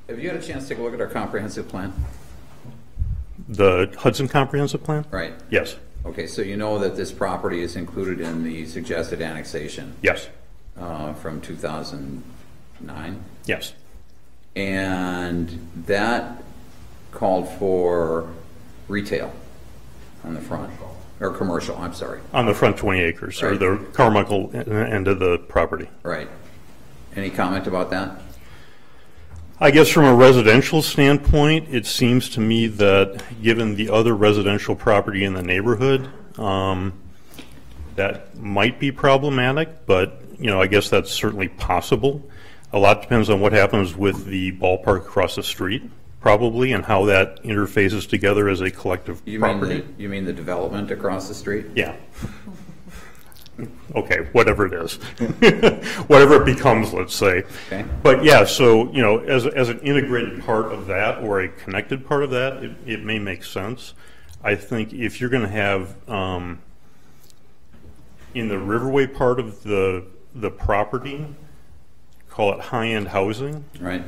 Have you had a chance to take a look at our comprehensive plan? The Hudson Comprehensive Plan? Right. Yes. Okay, so you know that this property is included in the suggested annexation? Yes. From 2009? Yes. And that called for retail on the front, or commercial, I'm sorry. On the front 20 acres, or Right. the Carmichael end of the property. Right. Any comment about that? I guess from a residential standpoint, it seems to me that given the other residential property in the neighborhood, that might be problematic, but, I guess that's certainly possible. A lot depends on what happens with the ballpark across the street, probably, and how that interfaces together as a collective property. You mean the development across the street? Yeah. Okay, whatever it is. Whatever it becomes, let's say. Okay. But yeah, so, as an integrated part of that or a connected part of that, it may make sense. I think if you're going to have, in the Riverway part of the property, call it high-end housing. Right.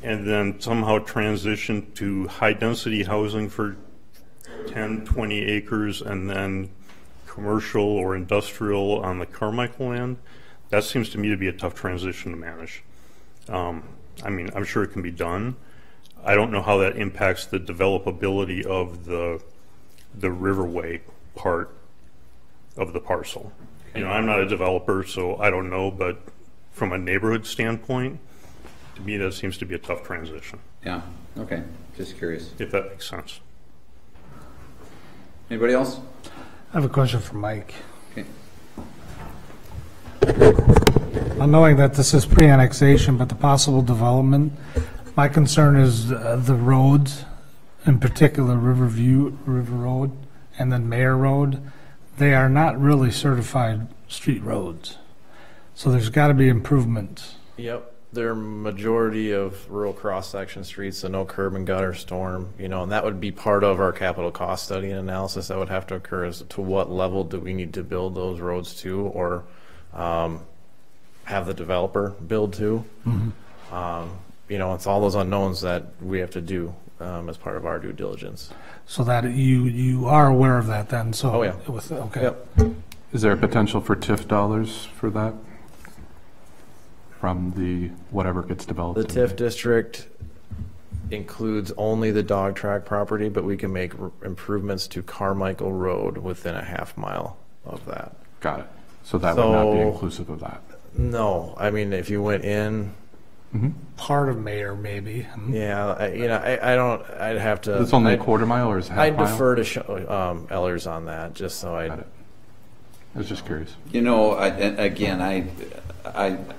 And then somehow transition to high-density housing for 10, 20 acres, and then commercial or industrial on the Carmichael end, that seems to me to be a tough transition to manage. I'm sure it can be done. I don't know how that impacts the developability of the Riverway part of the parcel. I'm not a developer, so I don't know, but from a neighborhood standpoint, to me that seems to be a tough transition. Yeah, okay, just curious. If that makes sense. Anybody else? I have a question for Mike. Okay. Well, knowing that this is pre-annexation, but the possible development, my concern is the roads, in particular River Road, and then Mayor Road. They are not really certified street roads. So there's got to be improvements. Yep. They're majority of rural cross-section streets, so no curb and gutter storm, and that would be part of our capital cost study and analysis that would have to occur as to what level do we need to build those roads to, or have the developer build to. Mm-hmm. It's all those unknowns that we have to do as part of our due diligence. So that you are aware of that then, so. Oh, yeah. Okay. Yep. Is there a potential for TIF dollars for that? From the whatever gets developed? The TIF district includes only the dog track property, but we can make improvements to Carmichael Road within a half mile of that. Got it. So that would not be inclusive of that? No. If you went in, part of Mayor maybe. Yeah, I don't. I'd have to. It's only a quarter mile, or is it half mile? I'd defer to Ellers on that, just so I. I was just curious.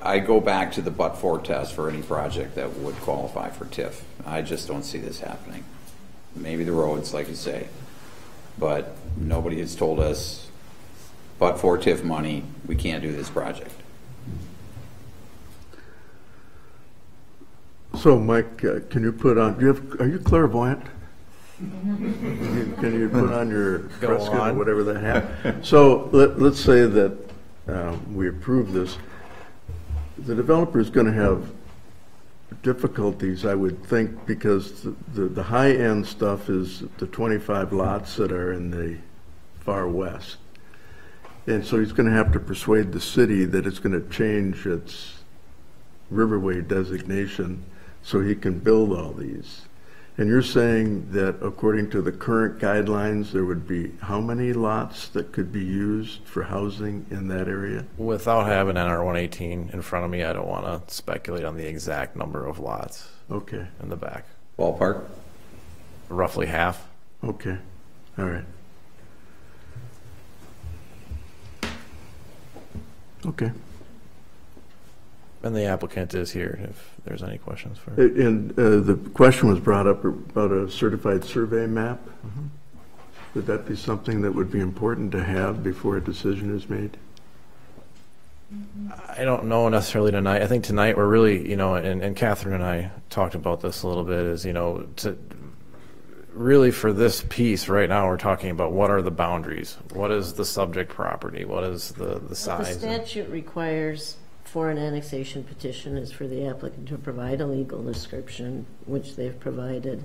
I go back to the but-for test for any project that would qualify for TIF. I just don't see this happening. Maybe the roads, like you say, but nobody has told us but-for TIF money, we can't do this project. So, Mike, can you put on, are you clairvoyant? Can you put on your Prescott or whatever that hat? So let's say that we approve this. The developer is going to have difficulties, I would think, because the high-end stuff is the 25 lots that are in the far west. And so he's going to have to persuade the city that it's going to change its Riverway designation so he can build all these. And you're saying that according to the current guidelines, there would be how many lots that could be used for housing in that area? Without having NR 118 in front of me, I don't want to speculate on the exact number of lots. Okay. In the back. Ballpark? Roughly half. Okay. All right. Okay. And the applicant is here if there's any questions for. And the question was brought up about a certified survey map. Mm-hmm. Would that be something that would be important to have before a decision is made? I don't know necessarily tonight. I think tonight we're really, and Catherine and I talked about this a little bit, is, to really for this piece right now, we're talking about what are the boundaries? What is the subject property? What is the size? The statute requires for an annexation petition is for the applicant to provide a legal description, which they've provided,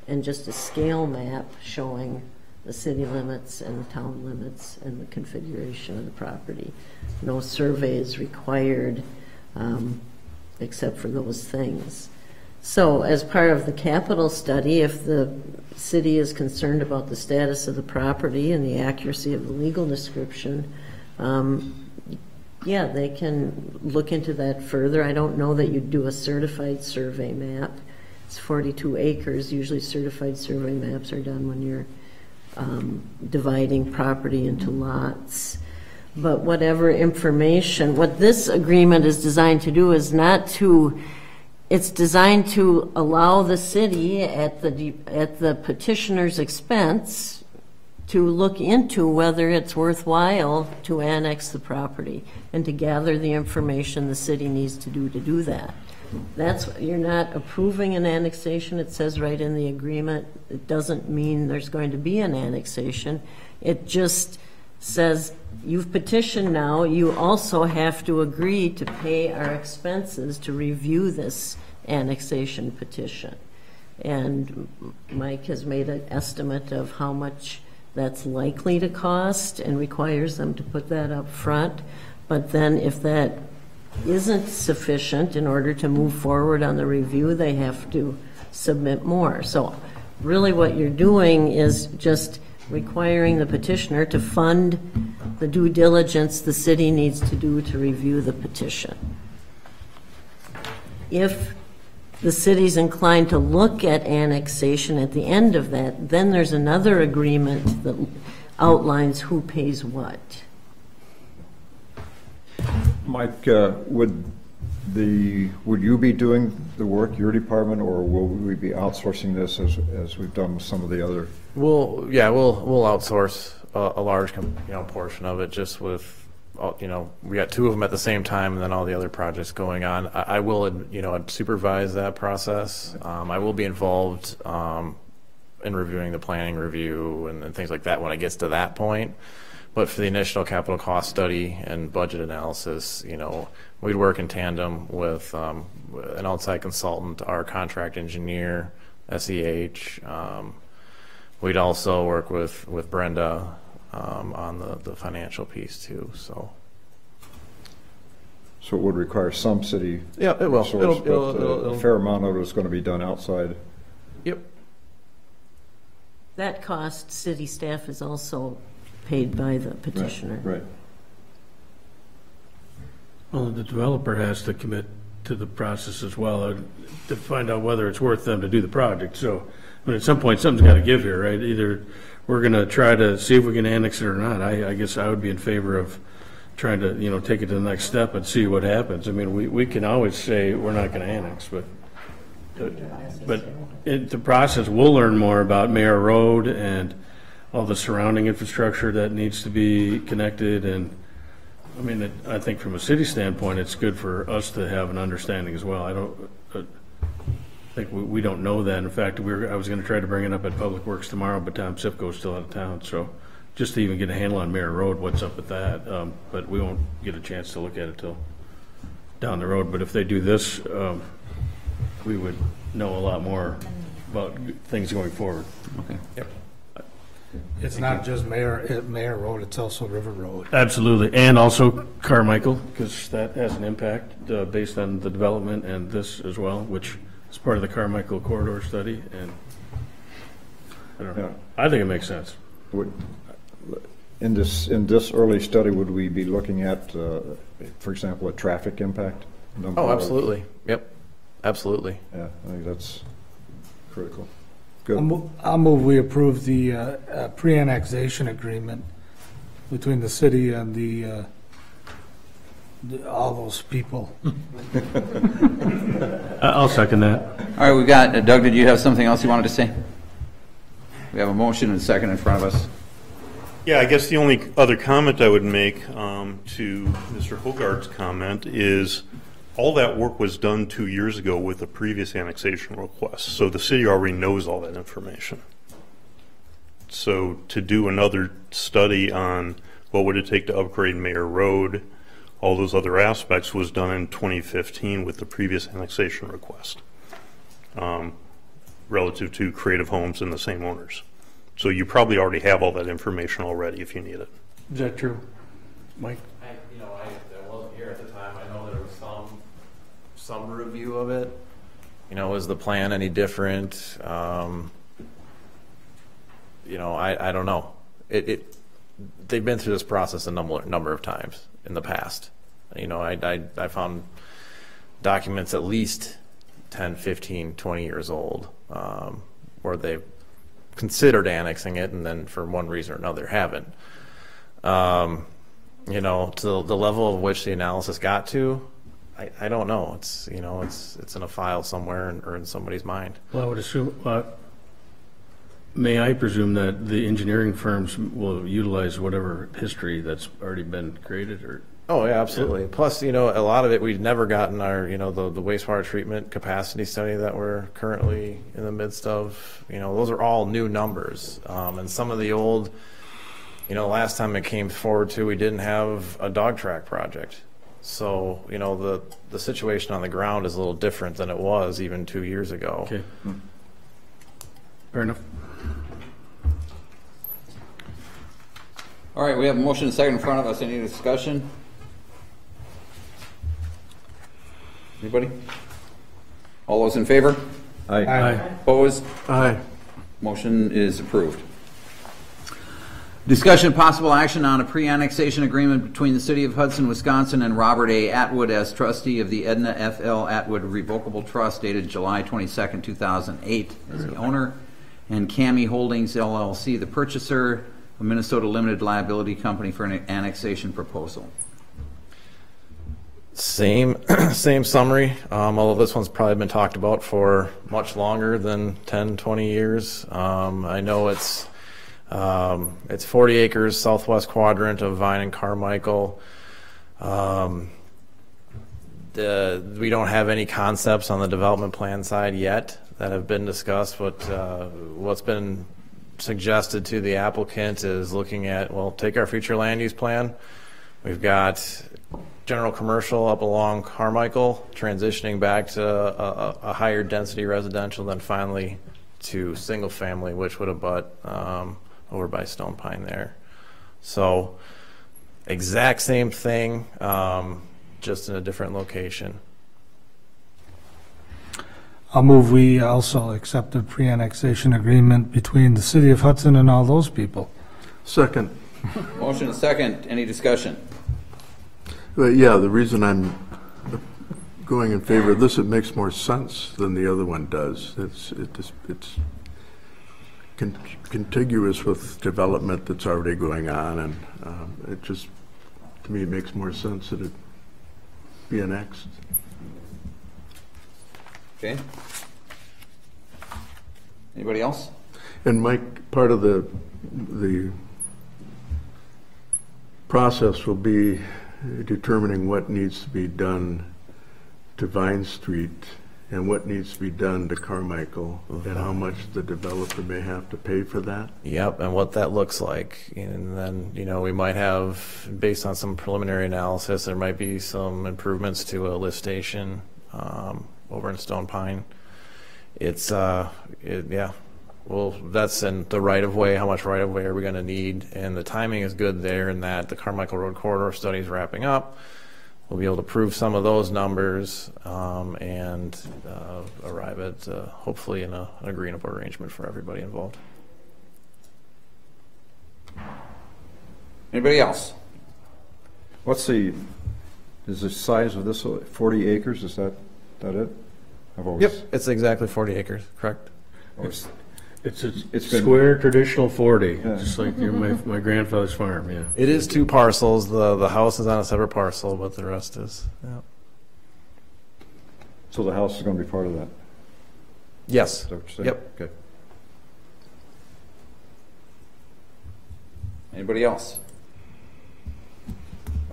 and just a scale map showing the city limits and the town limits and the configuration of the property. No survey is required except for those things. So as part of the capital study, if the city is concerned about the status of the property and the accuracy of the legal description, yeah, they can look into that further. I don't know that you'd do a certified survey map. It's 42 acres. Usually certified survey maps are done when you're dividing property into lots. But whatever information, what this agreement is designed to do is not to, it's designed to allow the city at the petitioner's expense to look into whether it's worthwhile to annex the property and to gather the information the city needs to do that. You're not approving an annexation. It says right in the agreement. It doesn't mean there's going to be an annexation. It just says you've petitioned now. You also have to agree to pay our expenses to review this annexation petition. And Mike has made an estimate of how much that's likely to cost and requires them to put that up front. But then if that isn't sufficient in order to move forward on the review, they have to submit more. So really what you're doing is just requiring the petitioner to fund the due diligence the city needs to do to review the petition. If the city's inclined to look at annexation at the end of that, then there's another agreement that outlines who pays what. Mike, would you be doing the work, your department, or will we be outsourcing this as we've done with some of the other? We'll outsource a large portion of it, just with we got two of them at the same time, and then all the other projects going on. I will supervise that process. I will be involved in reviewing the planning review and things like that when it gets to that point. But for the initial capital cost study and budget analysis, we'd work in tandem with an outside consultant, our contract engineer, SEH. We'd also work with Brenda on the financial piece too. So it would require some city. Yeah, it will. It'll, a fair amount of it is going to be done outside. Yep. That cost, city staff is also paid by the petitioner. Right. Well, the developer has to commit to the process as well to find out whether it's worth them to do the project. So, at some point, something's got to give here, right? Either we're going to try to see if we can annex it or not. I guess I would be in favor of trying to, take it to the next step and see what happens. I mean, we can always say we're not going to annex, but in the process, we'll learn more about Mayor Road and all the surrounding infrastructure that needs to be connected. And I mean, I think from a city standpoint, it's good for us to have an understanding as well. I think we don't know that. In fact, I was going to try to bring it up at Public Works tomorrow, but Tom Sipko's still out of town. So just to even get a handle on Mayor Road, what's up with that. But we won't get a chance to look at it till down the road. But if they do this, we would know a lot more about things going forward. Okay. Yep. It's not just Mayor Road, it's also River Road. Absolutely, and also Carmichael, because that has an impact based on the development and this as well, which is part of the Carmichael corridor study. And I don't know. I think it makes sense. In this early study, would we be looking at, for example, a traffic impact? Oh, absolutely. Yep, absolutely. Yeah, I think that's critical. I'll move we approve the pre-annexation agreement between the city and all those people. I'll second that. All right, we got, Doug, did you have something else you wanted to say? We have a motion and a second in front of us. Yeah, I guess the only other comment I would make to Mr. Hogarth's comment is all that work was done 2 years ago with the previous annexation request, so the city already knows all that information. So to do another study on what would it take to upgrade Mayor Road all those other aspects was done in 2015 with the previous annexation request, relative to Creative Homes and the same owners. So you probably already have all that information already if you need it. Is that true, Mike? I wasn't here at the time. I know there was some review of it. Was the plan any different? I don't know. They've been through this process a number of times in the past. I found documents at least 10, 15, 20 years old where they considered annexing it, and then for one reason or another haven't. To the level of which the analysis got to, I don't know. It's it's in a file somewhere or in somebody's mind. Well, I would assume. May I presume that the engineering firms will utilize whatever history that's already been created, or? Oh yeah, absolutely. Yeah. Plus, a lot of it we've never gotten our, the wastewater treatment capacity study that we're currently in the midst of. Those are all new numbers, and some of the old. Last time it came forward too, we didn't have a dog track project. So, the situation on the ground is a little different than it was even 2 years ago. Okay. Fair enough. All right, we have a motion and a second in front of us. Any discussion? Anybody? All those in favor? Aye. Aye. Opposed? Aye. Motion is approved. Discussion of possible action on a pre-annexation agreement between the City of Hudson, Wisconsin and Robert A. Atwood as trustee of the Edna F. L. Atwood Revocable Trust dated July 22nd, 2008 as the owner, and Cami Holdings LLC, the purchaser, a Minnesota limited liability company for an annexation proposal. Same summary, although this one's probably been talked about for much longer than 10, 20 years. I know it's 40 acres, southwest quadrant of Vine and Carmichael. We don't have any concepts on the development plan side yet that have been discussed, but what's been suggested to the applicant is looking at, take our future land use plan. We've got general commercial up along Carmichael, transitioning back to a higher density residential, then finally to single family, which would abut over by Stone Pine there. So exact same thing, just in a different location. I'll move we also accept the pre-annexation agreement between the City of Hudson and all those people. Second. Motion and second. Any discussion? Well, yeah, the reason I'm going in favor of this, it makes more sense than the other one does. It's contiguous with development that's already going on, and it just, to me, it makes more sense that it be annexed. Okay. Anybody else? And Mike, part of the process will be determining what needs to be done to Vine Street and what needs to be done to Carmichael, and how much the developer may have to pay for that. Yep, and what that looks like. And then, we might have, based on some preliminary analysis, there might be some improvements to a lift station over in Stone Pine. It's, yeah. Well, that's in the right-of-way. How much right-of-way are we going to need? And the timing is good there in that the Carmichael Road Corridor study is wrapping up. We'll be able to prove some of those numbers and arrive at hopefully an agreeable arrangement for everybody involved. Anybody else? Is the size of this 40 acres? Is that it? Yep, it's exactly 40 acres, correct. It's square traditional 40, just like my grandfather's farm. Yeah, it is 2 parcels. The house is on a separate parcel, but the rest is. Yeah. So the house is going to be part of that. Yes. Is that what you're saying? Yep. Okay. Anybody else?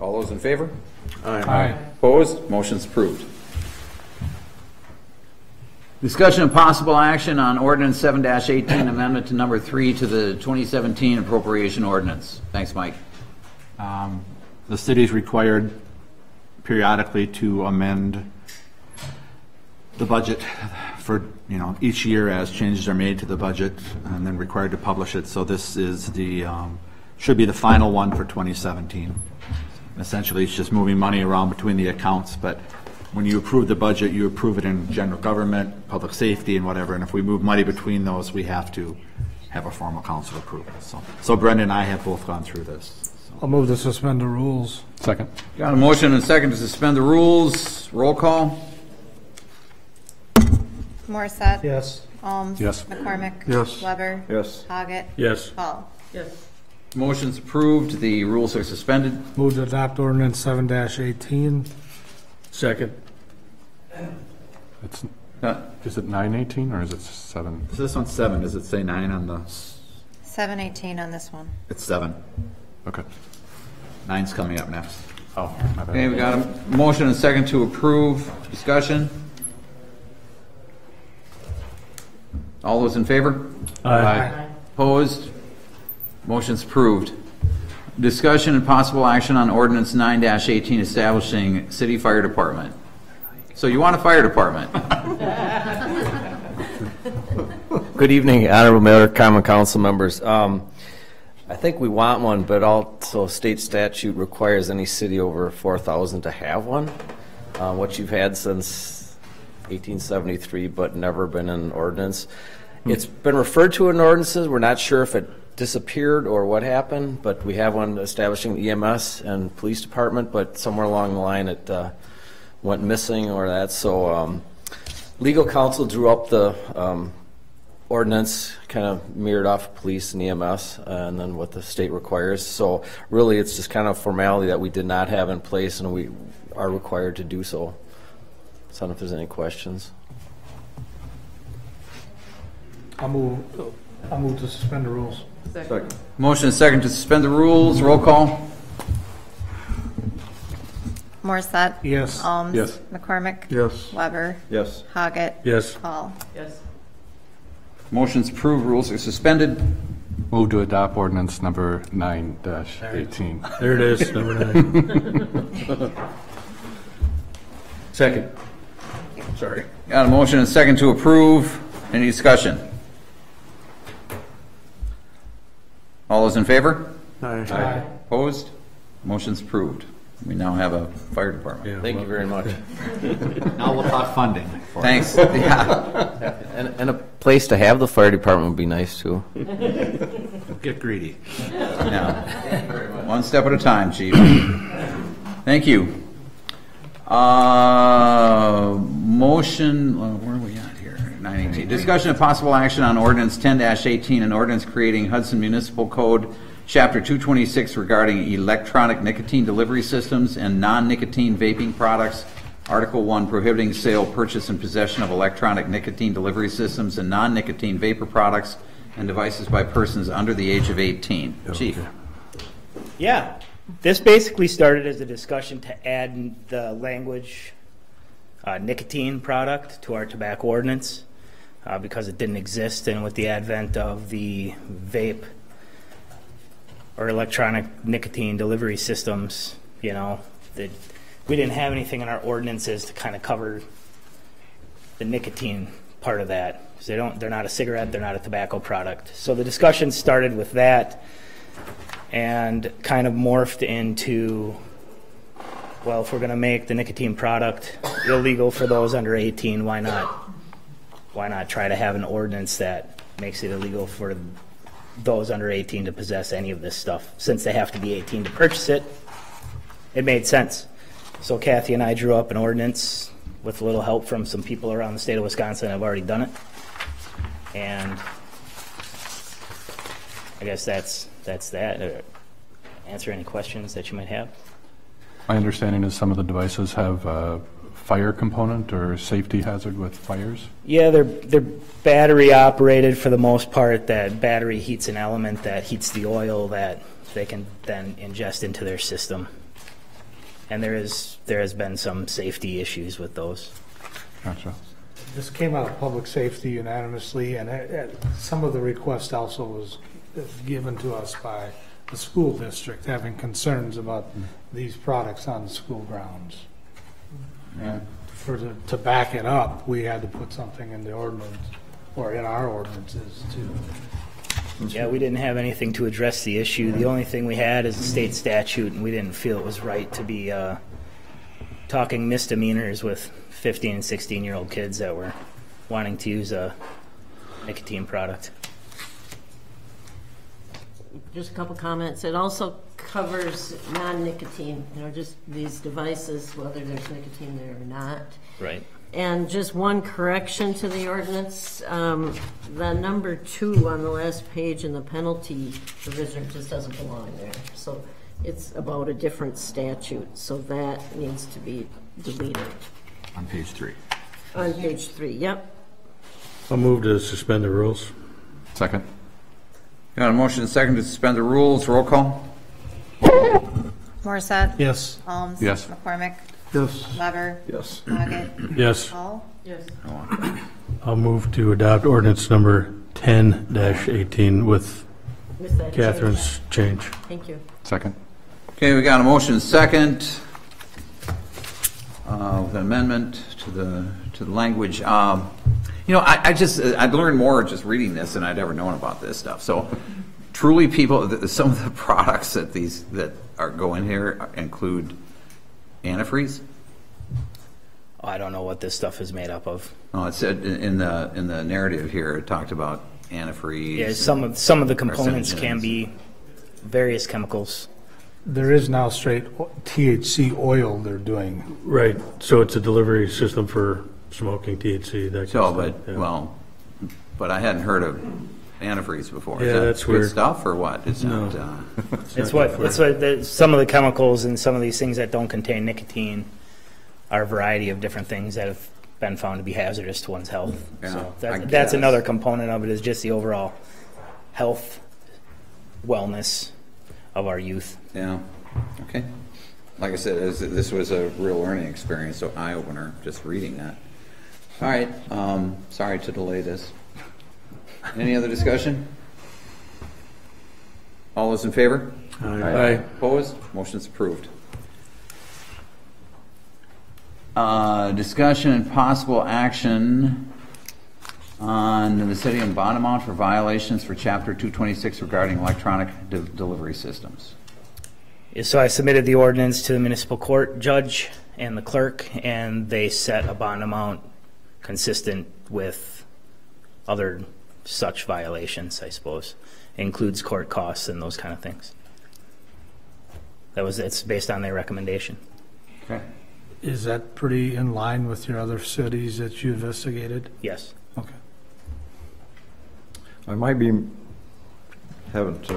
All those in favor? Aye. Aye. Opposed? Motion's approved. Discussion of possible action on ordinance 7-18, amendment to number 3 to the 2017 appropriation ordinance. Thanks, Mike. The city's required periodically to amend the budget for, each year as changes are made to the budget and then required to publish it. So this is should be the final one for 2017. Essentially, it's just moving money around between the accounts, but when you approve the budget, you approve it in general government, public safety, and whatever, and if we move money between those, we have to have a formal council approval. So Brenda and I have both gone through this. I'll move to suspend the rules. Second. Got a motion and a second to suspend the rules. Roll call. Morissette. Yes. Alms. Yes. McCormick. Yes. Weber. Yes. Hoggett. Yes. Hall. Yes. Motion's approved. The rules are suspended. Move to adopt ordinance 7-18. Second. It's, Uh, is it 9:18 or is it 7? So this one's 7. Does it say 9 on the? 7:18 on this one. It's 7. Okay. 9's coming up next. Oh, my bad. Okay, we got a motion and a second to approve. Discussion. All those in favor? Aye. Opposed? Motion's approved. Discussion and possible action on ordinance 9-18 establishing city fire department. So you want a fire department? Good evening, Honorable Mayor, Common Council members. I think we want one, but also state statute requires any city over 4,000 to have one, what you've had since 1873, but never been in an ordinance. It's been referred to in ordinances. We're not sure if it disappeared or what happened, but we have one establishing EMS and police department, but somewhere along the line it went missing or that. So legal counsel drew up the ordinance, kind of mirrored off police and EMS and then what the state requires. So really it's just kind of formality that we did not have in place and we are required to do so. So I don't know if there's any questions. I'll move to suspend the rules. Second. Motion and second to suspend the rules. Roll call. Morissette. Yes. Alms. Yes. McCormick. Yes. Weber. Yes. Hoggett. Yes. Hall. Yes. Motion's approved. Rules are suspended. Move to adopt ordinance number 9-18. There it is, number 9. Second. Sorry. Got a motion and second to approve. Any discussion? All those in favor? Aye. Opposed? Motion's approved. We now have a fire department. Yeah, Thank you very much. Now we'll talk funding. Thanks. Yeah. And a place to have the fire department would be nice too. Get greedy. Yeah. One step at a time, Chief. Thank you. Motion, where are we at here? 918. Discussion of possible action on ordinance 10-18, an ordinance creating Hudson Municipal Code, Chapter 226 regarding electronic nicotine delivery systems and non-nicotine vaping products. Article 1 prohibiting sale, purchase, and possession of electronic nicotine delivery systems and non-nicotine vapor products and devices by persons under the age of 18. Chief. Yeah, this basically started as a discussion to add the language nicotine product to our tobacco ordinance because it didn't exist, and with the advent of the vape or electronic nicotine delivery systems, we didn't have anything in our ordinances to kind of cover the nicotine part of that. Because they're not a cigarette, they're not a tobacco product. So the discussion started with that and kind of morphed into, well, if we're going to make the nicotine product illegal for those under 18, why not try to have an ordinance that makes it illegal for those under 18 to possess any of this stuff? Since they have to be 18 to purchase it, it made sense. So Kathy and I drew up an ordinance with a little help from some people around the state of Wisconsin. I've already done it. And I guess that's that. Answer any questions that you might have. My understanding is some of the devices have a fire component or safety hazard with fires? Yeah, they're battery operated for the most part. That battery heats an element that heats the oil that they can then ingest into their system. And there has been some safety issues with those. Gotcha. This came out of public safety unanimously, and some of the request also was given to us by the school district having concerns about these products on the school grounds. to back it up, we had to put something in the ordinance, or in our ordinances too. Yeah, we didn't have anything to address the issue. The only thing we had is a state statute, and we didn't feel it was right to be talking misdemeanors with 15 and 16-year-old kids that were wanting to use a nicotine product. Just a couple comments. It also covers non-nicotine, just these devices, whether there's nicotine there or not. Right. And just one correction to the ordinance. The number 2 on the last page in the penalty provision just doesn't belong there. So it's about a different statute, so that needs to be deleted. On page 3. On page 3, yep. I'll move to suspend the rules. Second. Got a motion and second to suspend the rules. Roll call. Morissette? Yes. Holmes? Yes. McCormick? Yes. Weber? Yes. Doggett? Yes. Hall? Yes. I'll move to adopt ordinance number 10-18 with With that Catherine's change. Thank you. Second. Okay, we got a motion and second with an amendment to the language. I'd learned more just reading this than I'd ever known about this stuff. So, truly, some of the products that are going here include antifreeze. Oh, I don't know what this stuff is made up of. Oh, it said in the narrative here. It talked about antifreeze. Yeah, some of the components can be various chemicals. There is now straight THC oil they're doing. Right, so it's a delivery system for smoking THC. That So, kind of stuff, yeah. but I hadn't heard of antifreeze before. Yeah, Is that that's good weird. stuff or what? It's No. not. It's what some of the chemicals and some of these things that don't contain nicotine are a variety of different things that have been found to be hazardous to one's health. Yeah, So I that's guess. another component of it, is just the overall health, wellness of our youth. Yeah. Okay. Like I said, this was a real learning experience, so eye opener just reading that. All right. Sorry to delay this. Any other discussion? All those in favor? Aye. Opposed? Motion's approved. Discussion and possible action on the city and bond amount for violations for Chapter 226 regarding electronic delivery systems. So I submitted the ordinance to the municipal court judge and the clerk, and they set a bond amount consistent with other such violations, I suppose. It includes court costs and those kind of things. It's based on their recommendation. Okay. Is that pretty in line with your other cities that you investigated? Yes. Okay. I might haven't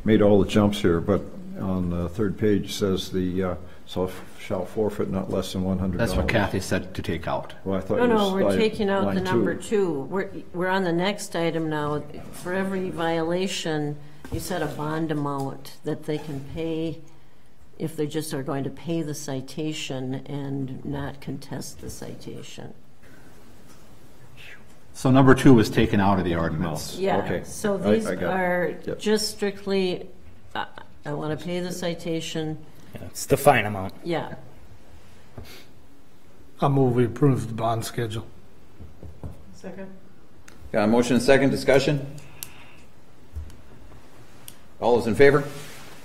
made all the jumps here, but on the third page says the shall forfeit not less than $100. That's what Kathy said to take out. Well, I thought No, we're taking out the line number 2. 2. We're on the next item now. For every violation, you set a bond amount that they can pay if they just are going to pay the citation and not contest the citation. So number 2 was taken out of the ordinance. Yeah, Okay. so these I got it. are Yep. just strictly, I want to pay the citation, Yeah, it's the fine amount. yeah. I'll move we approve the bond schedule. Second. Got a motion and second. Discussion? All those in favor?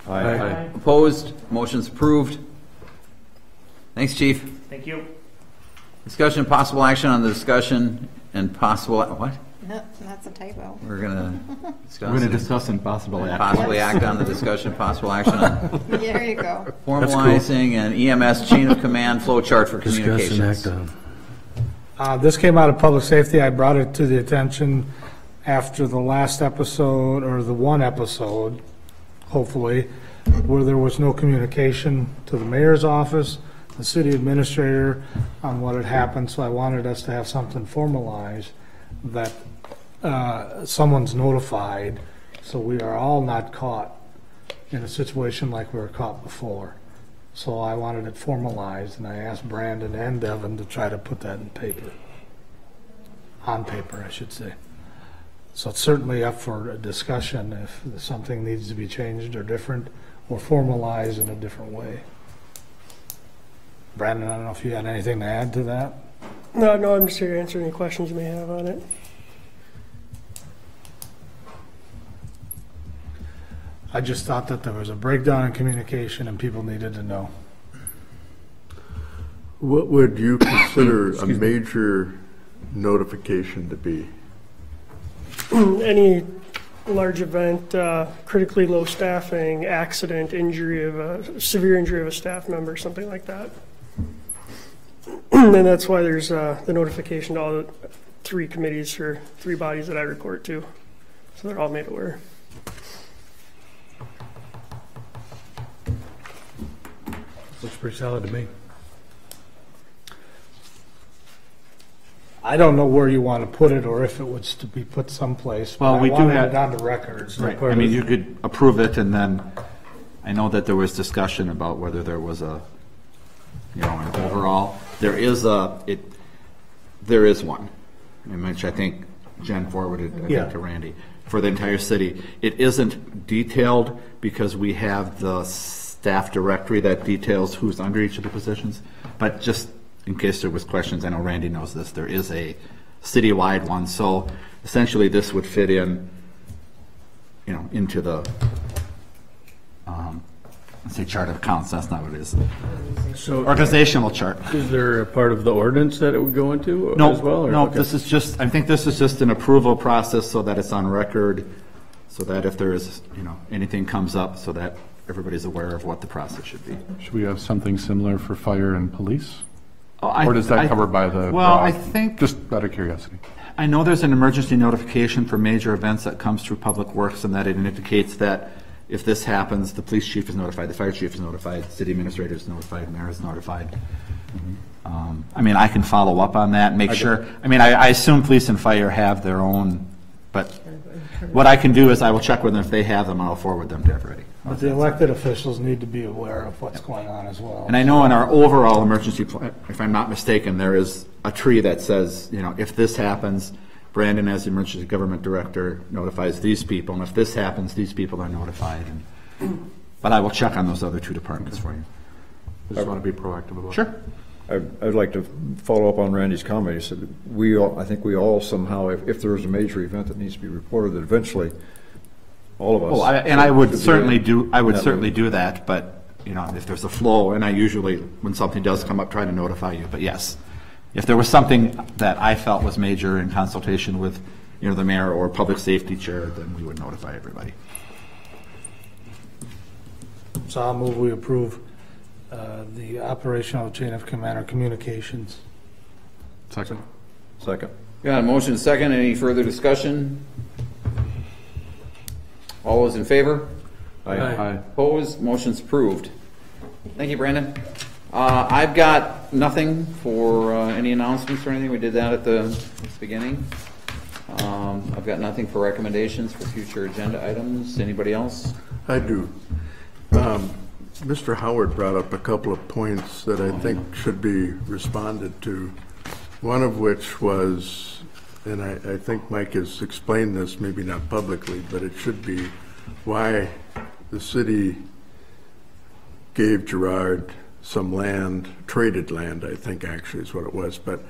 Aye. Opposed? Motion's approved. Thanks, Chief. Thank you. Discussion and possible action on the discussion and possible, what? No, that's a typo. We're going to discuss. We're going to discuss and possibly act. Possibly act on the discussion, possible action on There you go. formalizing an EMS chain of command flow chart for Discuss and communications. act on. This came out of public safety. I brought it to the attention after the last episode, or the one episode, hopefully, where there was no communication to the mayor's office, the city administrator, on what had happened. So I wanted us to have something formalized that someone's notified, so we are all not caught in a situation like we were caught before. So I wanted it formalized, and I asked Brandon and Devin to try to put that in paper. On paper, I should say. So it's certainly up for a discussion if something needs to be changed or different, or formalized in a different way. Brandon, I don't know if you had anything to add to that? No, I'm just here to answer any questions you may have on it. I just thought that there was a breakdown in communication and people needed to know. What would you consider a major notification to be? Any large event, critically low staffing, accident, severe injury of a staff member, something like that. And that's why there's the notification to all the 3 committees or 3 bodies that I report to. So they're all made aware. Looks pretty solid to me. I don't know where you want to put it or if it was to be put someplace. Well, but we I do wanted have it on the records. Right. I mean, you could approve it, and then I know that there was discussion about whether there was an overall. There is one, which I think Jen forwarded to Randy for the entire city. It isn't detailed because we have the staff directory that details who's under each of the positions, but just in case there was questions, I know Randy knows this, there is a citywide one. So essentially this would fit in, into the, let's say chart of accounts. That's not what it is. So organizational chart. Is there a part of the ordinance that it would go into as well? Or? No, Okay. this is just, I think this is just an approval process so that it's on record, so that if there is, anything comes up, so that everybody's aware of what the process should be. Should we have something similar for fire and police? Oh, or does that cover by the... Well, I think... Just out of curiosity. I know there's an emergency notification for major events that comes through Public Works, and that it indicates that if this happens, the police chief is notified, the fire chief is notified, city administrator is notified, mayor is notified. I mean, I can follow up on that and make sure. I mean, I assume police and fire have their own, but what I can do is I will check with them. If they have them, I'll forward them to everybody. But the elected officials need to be aware of what's going on as well. And I know in our overall emergency plan, if I'm not mistaken, there is a tree that says, if this happens, Brandon, as the emergency government director, notifies these people, and if this happens, these people are notified. But I will check on those other 2 departments for you. I just want to be proactive about it. Sure. I'd like to follow up on Randy's comment. He said, I think we all somehow, if there is a major event that needs to be reported, that eventually all of us. Well, I would certainly do. I would certainly do that. But if there's a flow, and I usually, when something does come up, try to notify you. But yes, if there was something that I felt was major in consultation with, the mayor or public safety chair, then we would notify everybody. So I'll move we approve the operational chain of command or communications. Second. Got a motion and second. Any further discussion? All those in favor? Aye. Opposed? Motion's approved. Thank you, Brandon. I've got nothing for any announcements or anything. We did that at the beginning. I've got nothing for recommendations for future agenda items. Anybody else? I do. Mr. Howard brought up a couple of points that I think should be responded to. One of which was, and I think Mike has explained this, maybe not publicly, but it should be, why the city gave Girard some land, traded land, I think actually is what it was, but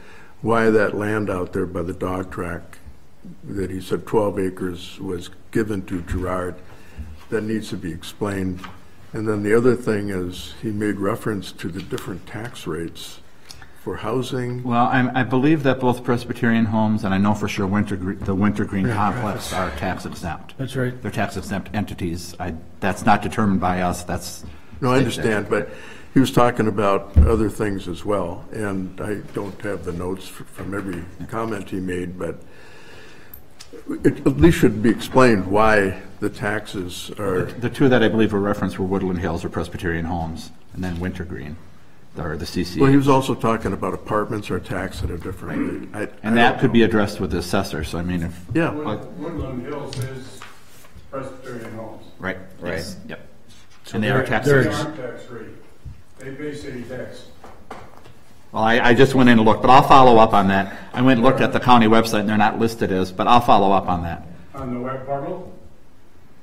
why that land out there by the dog track that he said 12 acres was given to Girard, that needs to be explained. And then the other thing is he made reference to the different tax rates for housing. Well, I believe that both Presbyterian homes, and I know for sure the Wintergreen complex are tax exempt. That's right. They're tax exempt entities. That's not determined by us. That's no, I understand, but he was talking about other things as well, and I don't have the notes from every comment he made, but it at least should be explained why the taxes are. The 2 that I believe were referenced were Woodland Hills or Presbyterian Homes, and then Wintergreen, or the CCA. Well, he was also talking about apartments are taxed at a different rate. And that could be addressed with the assessor. So I mean, if yeah, Woodland Hills is Presbyterian Homes. Right. Yes. Yep. So and they are tax They exempt. aren't tax rate. They pay city tax. Well, I just went in and looked, but I'll follow up on that. I went and looked at the county website, and they're not listed as, but I'll follow up on that. On the web portal?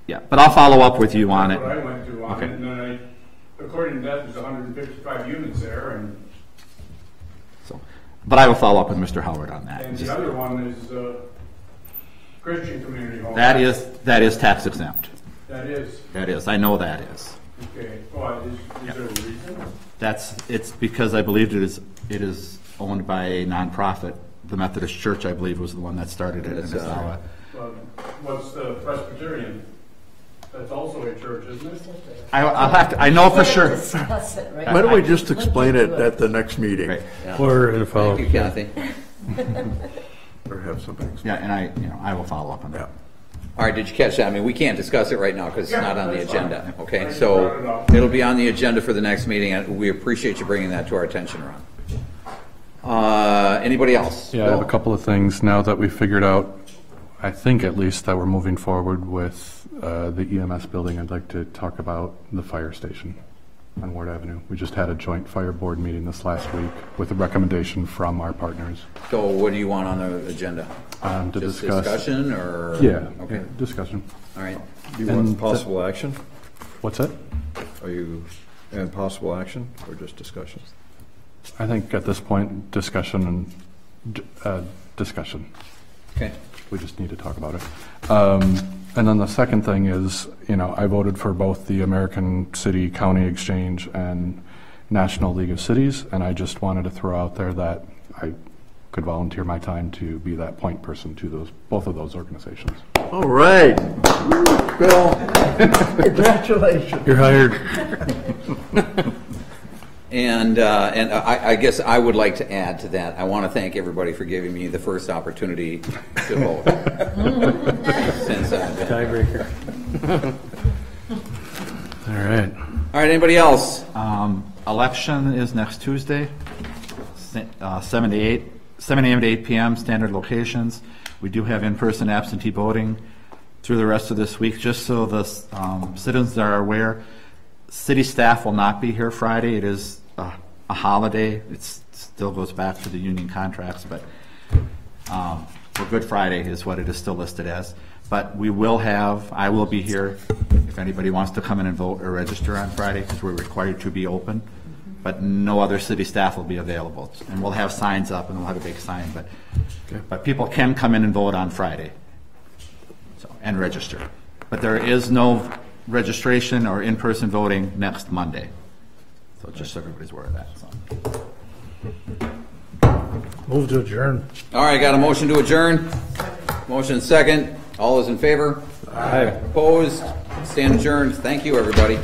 Yeah, but I'll follow up with you on it. That's what I went to on it, and then according to that, there's 155 units there, and But I will follow up with Mr. Howard on that. And the other one is Christian Community Hall. That is tax exempt. That is? That is. I know that is. Okay. Well, is there a reason? It's because I believe it is owned by a nonprofit. The Methodist Church, I believe, was the one that started it. And it's now what's the Presbyterian? That's also a church, isn't it? I'll have to. I know for sure. Discuss it, right? Why don't we just explain it at the next meeting? Right. Yeah. Or in a follow-up. Thank you, Kathy. Or have something. Yeah, and I will follow up on that. All right, did you catch that? I mean, we can't discuss it right now because it's not on the agenda, okay? So it'll be on the agenda for the next meeting, and we appreciate you bringing that to our attention, Ron. Anybody else? Yeah, I have a couple of things now that we figured out, I think at least, that we're moving forward with the EMS building. I'd like to talk about the fire station on Ward Avenue. We just had a joint fire board meeting this last week with a recommendation from our partners. So what do you want on the agenda? To Just discuss. discussion or? Yeah, Okay. yeah, discussion. All right. Do you want possible action? What's that? Are you in possible action or just discussion? I think at this point, discussion and discussion. Okay. We just need to talk about it. And then the second thing is, I voted for both the American City County Exchange and National League of Cities, and I just wanted to throw out there that I could volunteer my time to be that point person to both of those organizations. All right. Bill, congratulations. You're hired. And I guess I would like to add to that. I want to thank everybody for giving me the first opportunity to vote. Since I've been Tiebreaker. All right. All right. Anybody else? Election is next Tuesday, 7 a.m. to 8 p.m. Standard locations. We do have in-person absentee voting through the rest of this week. Just so the citizens are aware, city staff will not be here Friday. It is a holiday. It still goes back to the union contracts, but for Good Friday is what it is still listed as. But I will be here if anybody wants to come in and vote or register on Friday, because we're required to be open. But no other city staff will be available. And we'll have signs up, and we'll have a big sign. But people can come in and vote on Friday and register. But there is no registration or in-person voting next Monday. So just so everybody's aware of that. Move to adjourn. All right. Got a motion to adjourn. Motion second. All those in favor? Aye. Opposed? Stand adjourned. Thank you, everybody.